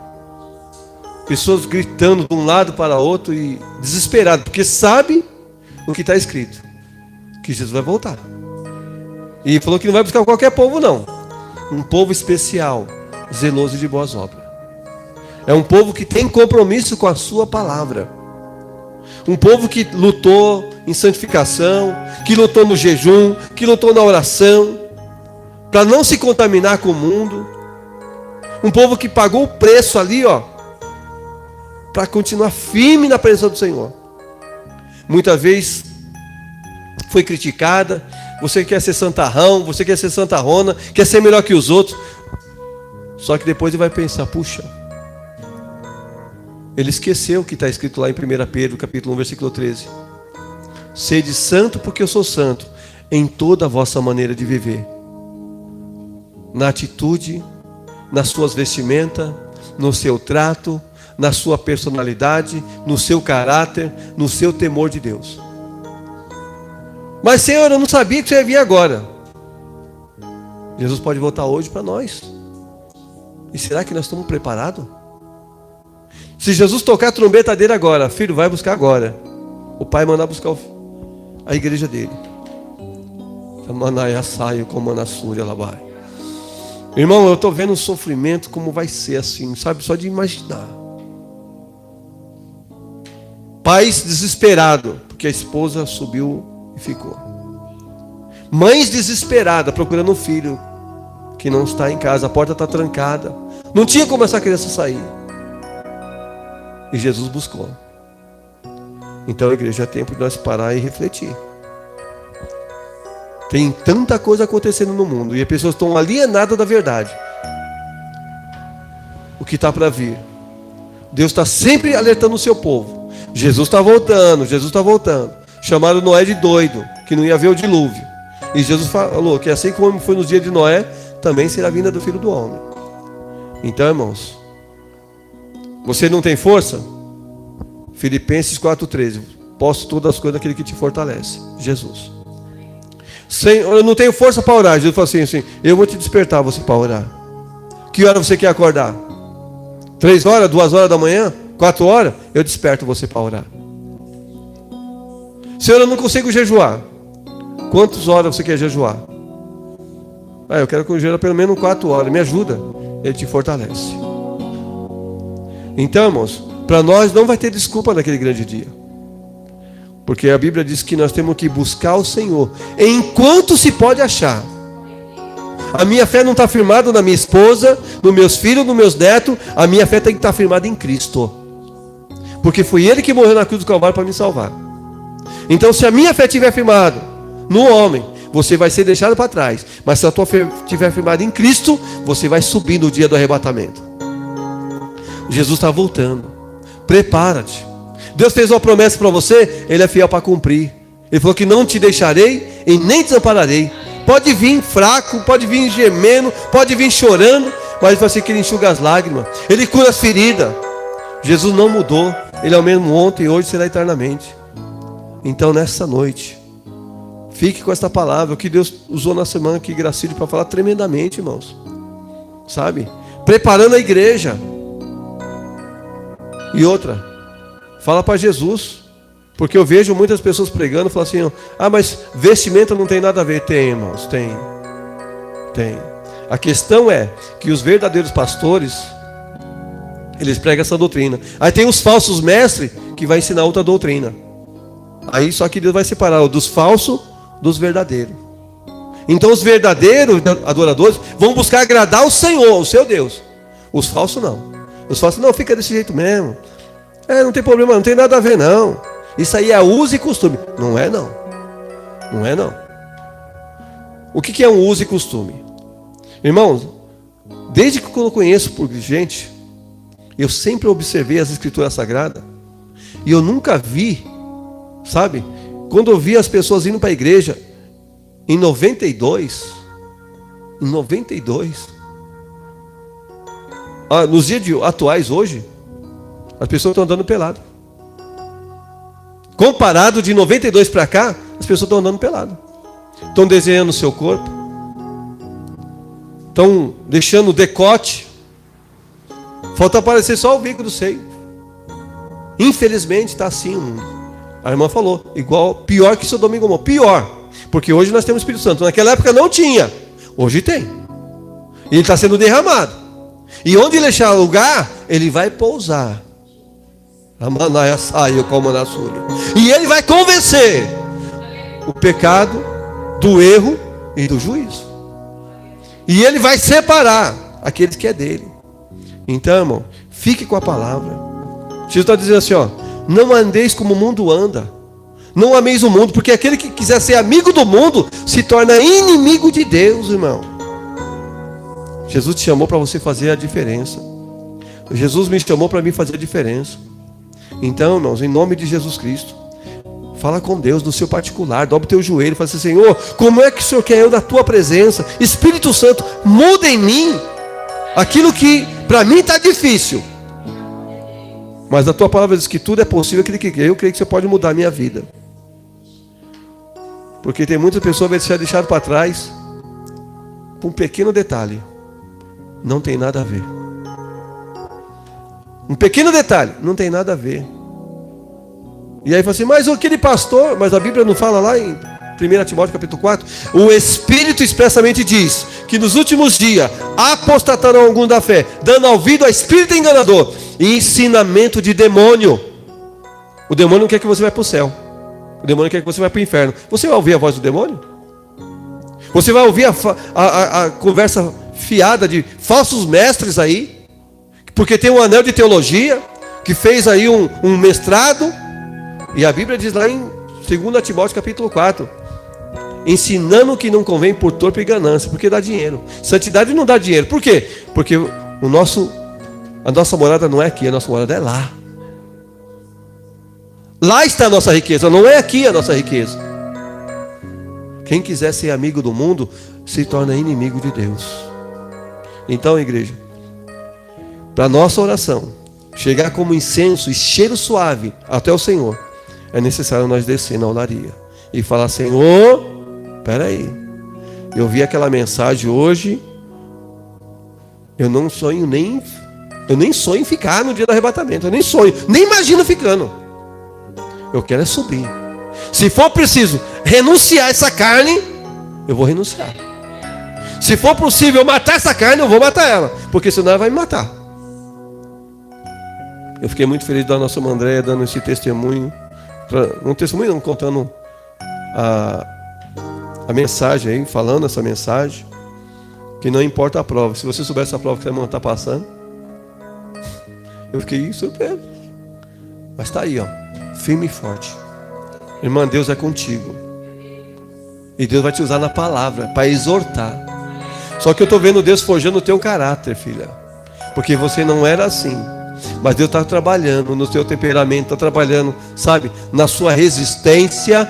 Pessoas gritando de um lado para outro e desesperado, porque sabe o que está escrito, que Jesus vai voltar. E falou que não vai buscar qualquer povo, não. Um povo especial, zeloso de boas obras. É um povo que tem compromisso com a sua palavra. Um povo que lutou em santificação, que lutou no jejum, que lutou na oração, para não se contaminar com o mundo. Um povo que pagou o preço ali, para continuar firme na presença do Senhor. Muitas vezes foi criticada. Você quer ser santarrão, você quer ser santarrona, quer ser melhor que os outros. Só que depois ele vai pensar, puxa, ele esqueceu o que está escrito lá em 1 Pedro, capítulo 1, versículo 13. Sede santo porque eu sou santo, em toda a vossa maneira de viver. Na atitude, nas suas vestimentas, no seu trato, na sua personalidade, no seu caráter, no seu temor de Deus. Mas, Senhor, eu não sabia que você ia vir agora. Jesus pode voltar hoje para nós. E será que nós estamos preparados? Se Jesus tocar a trombeta dele agora, filho, vai buscar agora. O pai mandar buscar a igreja dele. Irmão, eu estou vendo o sofrimento como vai ser assim, sabe? Só de imaginar. Pais desesperados, porque a esposa subiu e ficou. Mães desesperadas, procurando um filho que não está em casa, a porta está trancada. Não tinha como essa criança sair. E Jesus buscou. Então, igreja, é tempo de nós parar e refletir. Tem tanta coisa acontecendo no mundo e as pessoas estão alienadas da verdade. O que está para vir? Deus está sempre alertando o seu povo. Jesus está voltando, Jesus está voltando. Chamaram Noé de doido, que não ia ver o dilúvio. E Jesus falou que assim como foi nos dias de Noé, também será a vinda do Filho do Homem. Então, irmãos, você não tem força? Filipenses 4,13. Posso todas as coisas daquele que te fortalece. Jesus. Eu não tenho força para orar. Jesus falou assim, eu vou te despertar você para orar. Que hora você quer acordar? 3 horas, 2 horas da manhã? 4 horas? Eu desperto você para orar. Senhor, eu não consigo jejuar. Quantas horas você quer jejuar? Eu quero que eu jejuar pelo menos 4 horas. Me ajuda. Ele te fortalece. Então, irmãos, para nós não vai ter desculpa naquele grande dia. Porque a Bíblia diz que nós temos que buscar o Senhor enquanto se pode achar. A minha fé não está firmada na minha esposa, nos meus filhos, nos meus netos. A minha fé tem que estar firmada em Cristo. Porque foi Ele que morreu na cruz do Calvário para me salvar. Então, se a minha fé estiver firmada no homem, você vai ser deixado para trás. Mas se a tua fé estiver firmada em Cristo, você vai subir no dia do arrebatamento. Jesus está voltando. Prepara-te. Deus fez uma promessa para você, Ele é fiel para cumprir. Ele falou que não te deixarei e nem te desampararei. Pode vir fraco, pode vir gemendo, pode vir chorando, mas Ele falou assim que Ele enxuga as lágrimas. Ele cura as feridas. Jesus não mudou. Ele é o mesmo ontem e hoje será eternamente. Então nessa noite, fique com esta palavra que Deus usou na semana aqui, Gracílio, para falar tremendamente, irmãos. Sabe? Preparando a igreja. E outra, fala para Jesus, porque eu vejo muitas pessoas pregando e falam assim, mas vestimenta não tem nada a ver. Tem, irmãos, tem. A questão é que os verdadeiros pastores, eles pregam essa doutrina. Aí tem os falsos mestres que vai ensinar outra doutrina. Aí só que Deus vai separar dos falsos dos verdadeiros. Então os verdadeiros adoradores vão buscar agradar o Senhor, o seu Deus. Os falsos não. Os falsos não, fica desse jeito mesmo. Não tem problema, não tem nada a ver não. Isso aí é uso e costume. Não é não. Não é não. O que é um uso e costume? Irmãos, desde que eu conheço por gente, eu sempre observei as escrituras sagradas. E eu nunca vi, sabe? Quando eu vi as pessoas indo para a igreja, em 92, nos dias atuais hoje, as pessoas estão andando pelado. Comparado de 92 para cá, as pessoas estão andando pelado. Estão desenhando o seu corpo. Estão deixando o decote. Falta aparecer só o bico do seio. Infelizmente está assim o mundo. A irmã falou, pior que Sodoma e Gomorra. Pior, porque hoje nós temos o Espírito Santo. Naquela época não tinha, hoje tem. E ele está sendo derramado. E onde ele deixar lugar, ele vai pousar. E ele vai convencer o pecado do erro e do juízo. E ele vai separar aqueles que é dele. Então, irmão, fique com a palavra. Jesus está dizendo assim, não andeis como o mundo anda. Não ameis o mundo, porque aquele que quiser ser amigo do mundo se torna inimigo de Deus, irmão. Jesus te chamou para você fazer a diferença. Jesus me chamou para mim fazer a diferença. Então, irmãos, em nome de Jesus Cristo, fala com Deus no seu particular, dobre teu joelho e fala assim, Senhor, como é que o Senhor quer eu na tua presença? Espírito Santo, muda em mim aquilo que para mim está difícil. Mas a tua palavra diz que tudo é possível aquele que crê. Eu creio que você pode mudar a minha vida. Porque tem muitas pessoas que vão ser deixadas para trás por um pequeno detalhe. Não tem nada a ver. Um pequeno detalhe, não tem nada a ver. E aí fala assim, mas aquele pastor, mas a Bíblia não fala lá em 1 Timóteo capítulo 4, o Espírito expressamente diz que nos últimos dias apostatarão alguns da fé, dando ouvido a espírito enganador e ensinamento de demônio. O demônio não quer que você vá para o céu. O demônio quer que você vá para o inferno. Você vai ouvir a voz do demônio? Você vai ouvir a conversa fiada de falsos mestres aí, porque tem um anel de teologia, que fez aí um mestrado, e a Bíblia diz lá em 2 Timóteo capítulo 4, ensinando que não convém por torpe e ganância, porque dá dinheiro. Santidade não dá dinheiro. Por quê? Porque a nossa morada não é aqui, a nossa morada é lá. Lá está a nossa riqueza, não é aqui a nossa riqueza. Quem quiser ser amigo do mundo, se torna inimigo de Deus. Então, igreja, para nossa oração chegar como incenso e cheiro suave até o Senhor, é necessário nós descer na olaria e falar: Senhor, espera aí, eu vi aquela mensagem hoje, eu nem sonho em ficar no dia do arrebatamento, eu nem sonho, nem imagino ficando. Eu quero é subir. Se for preciso renunciar essa carne, eu vou renunciar. Se for possível matar essa carne, eu vou matar ela, porque senão ela vai me matar. Eu fiquei muito feliz da nossa irmã Andréia dando esse testemunho. Um testemunho não, contando a mensagem aí, falando essa mensagem, que não importa a prova. Se você soubesse a prova que a irmã está passando, eu fiquei surpreso. Mas está aí, ó, firme e forte. Irmã, Deus é contigo. E Deus vai te usar na palavra para exortar. Só que eu estou vendo Deus forjando o teu caráter, filha. Porque você não era assim. Mas Deus está trabalhando no teu temperamento, está trabalhando, sabe, na sua resistência.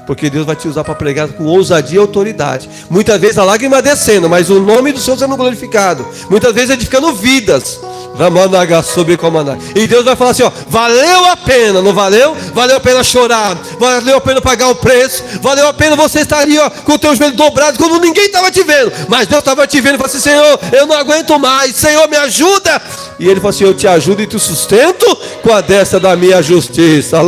Porque Deus vai te usar para pregar com ousadia e autoridade. Muitas vezes a lágrima descendo, mas o nome do Senhor sendo glorificado. Muitas vezes edificando vidas. E Deus vai falar assim, ó, valeu a pena, não valeu? Valeu a pena chorar, valeu a pena pagar o preço, valeu a pena você estar ali, ó, com o teu joelho dobrado, quando ninguém estava te vendo, mas Deus estava te vendo e falou assim: Senhor, eu não aguento mais, Senhor, me ajuda. E Ele falou assim: eu te ajudo e te sustento com a destra da minha justiça.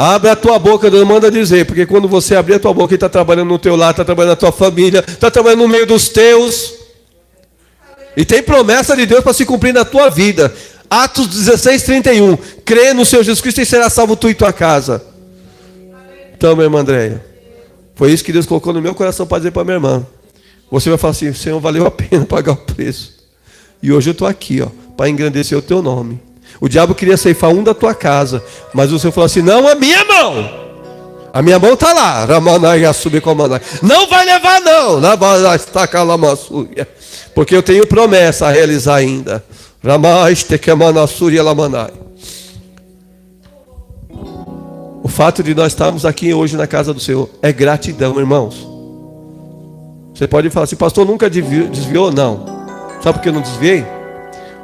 Abre a tua boca, Deus manda dizer, porque quando você abrir a tua boca, Ele está trabalhando no teu lar, está trabalhando na tua família, está trabalhando no meio dos teus. E tem promessa de Deus para se cumprir na tua vida. Atos 16:31. Crê no Senhor Jesus Cristo e será salvo tu e tua casa. Então, minha irmã Andréia, foi isso que Deus colocou no meu coração para dizer para minha irmã. Você vai falar assim: Senhor, valeu a pena pagar o preço. E hoje eu estou aqui, ó, para engrandecer o teu nome. O diabo queria ceifar um da tua casa, mas o Senhor falou assim: não, a minha mão. A minha mão está lá. Não vai levar, não. Porque eu tenho promessa a realizar ainda. O fato de nós estarmos aqui hoje na casa do Senhor é gratidão, irmãos. Você pode falar assim: pastor, nunca desviou? Não. Sabe por que eu não desviei?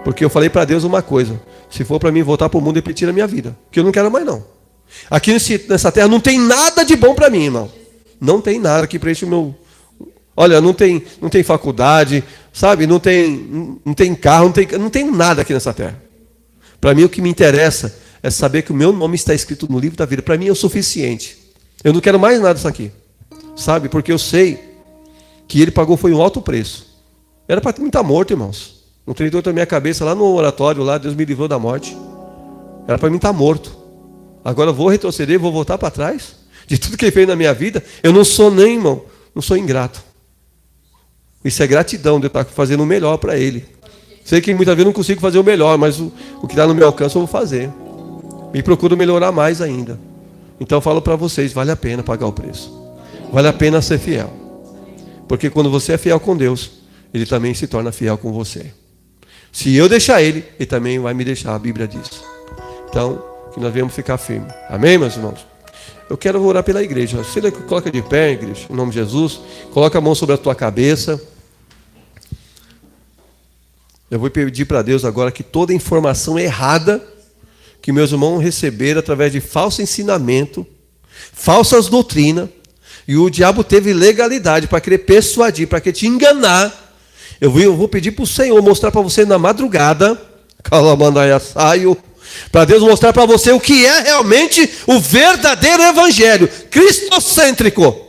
Porque eu falei para Deus uma coisa: se for para mim voltar para o mundo e repetir a minha vida, que eu não quero mais não. Aqui nessa terra não tem nada de bom para mim, irmão. Não tem nada que preenche o meu... Olha, não tem faculdade, sabe? Não tem carro, não tem nada aqui nessa terra. Para mim o que me interessa é saber que o meu nome está escrito no livro da vida. Para mim é o suficiente. Eu não quero mais nada disso aqui, sabe? Porque eu sei que Ele pagou foi um alto preço. Era para mim estar morto, irmãos. Um 38 na minha cabeça, lá no oratório, lá, Deus me livrou da morte. Era para mim estar morto. Agora eu vou retroceder, vou voltar para trás. De tudo que Ele fez na minha vida, eu não sou nem, irmão, não sou ingrato. Isso é gratidão de eu estar fazendo o melhor para Ele. Sei que muitas vezes eu não consigo fazer o melhor, mas o que está no meu alcance eu vou fazer. E procuro melhorar mais ainda. Então eu falo para vocês, vale a pena pagar o preço. Vale a pena ser fiel. Porque quando você é fiel com Deus, Ele também se torna fiel com você. Se eu deixar Ele, Ele também vai me deixar, a Bíblia diz. Então, que nós venhamos ficar firmes. Amém, meus irmãos? Eu quero orar pela igreja. Você coloca de pé, igreja, em nome de Jesus. Coloca a mão sobre a tua cabeça. Eu vou pedir para Deus agora que toda informação errada que meus irmãos receberam através de falso ensinamento, falsas doutrinas, e o diabo teve legalidade para querer persuadir, para querer te enganar. Eu vou pedir para o Senhor mostrar para você na madrugada, Para Deus mostrar para você o que é realmente o verdadeiro evangelho, cristocêntrico.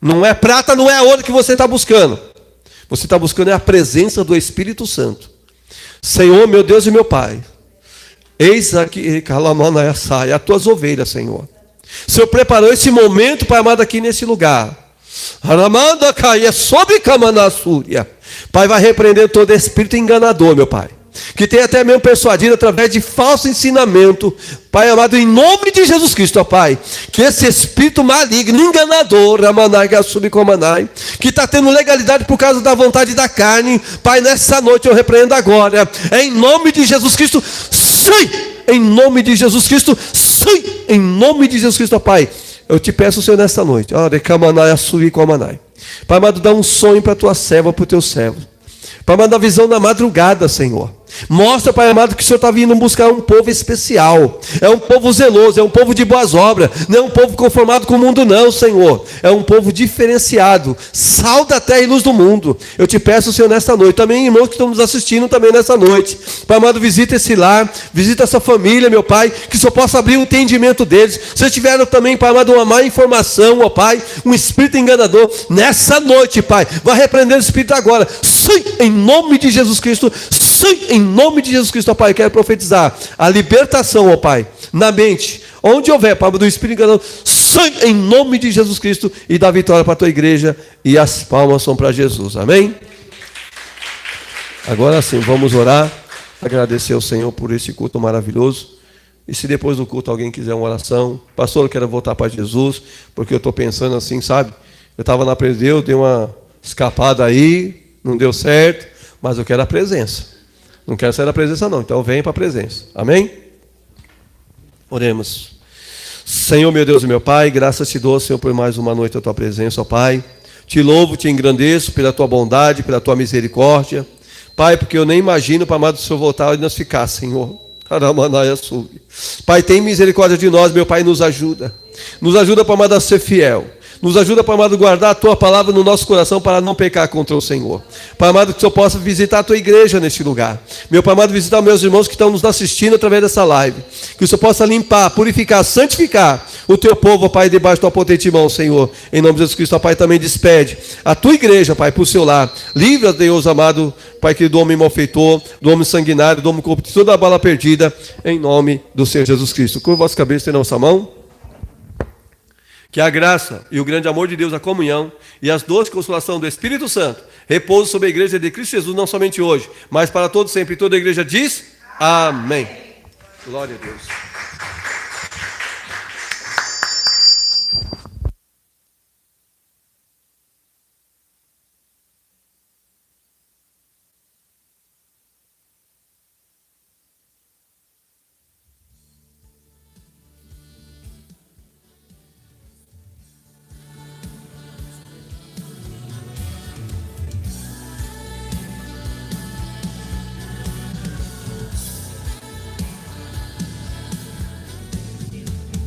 Não é prata, não é ouro que você está buscando. Você está buscando a presença do Espírito Santo. Senhor, meu Deus e meu Pai, eis aqui, as tuas ovelhas, Senhor. O Senhor preparou esse momento, Pai amado, aqui nesse lugar. Pai, vai repreender todo espírito enganador, meu Pai, que tem até mesmo persuadido através de falso ensinamento, Pai amado, em nome de Jesus Cristo, ó Pai, que esse espírito maligno, enganador, que está tendo legalidade por causa da vontade da carne, Pai, nessa noite eu repreendo agora, em nome de Jesus Cristo, sai, em nome de Jesus Cristo, sai, em nome de Jesus Cristo, ó Pai, eu te peço, Senhor, nessa noite, Pai amado, dá um sonho para a tua serva, para o teu servo, Pai amado, a visão da madrugada, Senhor. Mostra, Pai amado, que o Senhor está vindo buscar um povo especial. É um povo zeloso, é um povo de boas obras. Não é um povo conformado com o mundo, não, Senhor. É um povo diferenciado, sal da terra e luz do mundo. Eu te peço, Senhor, nesta noite. Também irmãos que estão nos assistindo também nessa noite. Pai amado, visita esse lar, visita essa família, meu Pai, que o Senhor possa abrir o entendimento deles. Se tiveram também, Pai amado, uma má informação, ó Pai, um espírito enganador, nessa noite, Pai, vai repreender o espírito agora. Sim, em nome de Jesus Cristo, sim, em nome de Jesus Cristo, ó Pai, eu quero profetizar a libertação, ó Pai, na mente, onde houver, Pai, do Espírito enganador, sim, em nome de Jesus Cristo, e dá vitória para a tua igreja, e as palmas são para Jesus, amém? Agora sim, vamos orar, agradecer ao Senhor por esse culto maravilhoso, e se depois do culto alguém quiser uma oração, pastor, eu quero voltar para Jesus, porque eu estou pensando assim, sabe, eu estava na presença, eu dei uma escapada aí, não deu certo, mas eu quero a presença. Não quero sair da presença não, então vem para a presença. Amém? Oremos. Senhor, meu Deus e meu Pai, graças te dou, Senhor, por mais uma noite a tua presença, ó Pai. Te louvo, te engrandeço pela tua bondade, pela tua misericórdia. Pai, porque eu nem imagino, Pai amado, o Senhor voltar e nós ficar, Senhor. Pai, tem misericórdia de nós, meu Pai, nos ajuda. Nos ajuda, Pai amado, a ser fiel. Nos ajuda, Pai amado, a guardar a Tua palavra no nosso coração para não pecar contra o Senhor. Pai amado, que o Senhor possa visitar a Tua igreja neste lugar. Meu Pai amado, visitar meus irmãos que estão nos assistindo através dessa live. Que o Senhor possa limpar, purificar, santificar o Teu povo, Pai, debaixo da Tua potente mão, Senhor. Em nome de Jesus Cristo, Pai, também despede a Tua igreja, Pai, para o seu lar. Livra, Deus amado, Pai, que do homem malfeitor, do homem sanguinário, do homem corrupto, toda a bala perdida, em nome do Senhor Jesus Cristo. Curva a vossa cabeça e na nossa mão. Que a graça e o grande amor de Deus, a comunhão e as doces consolação do Espírito Santo repousem sobre a igreja de Cristo Jesus, não somente hoje, mas para todos sempre. E toda a igreja diz amém. Glória a Deus.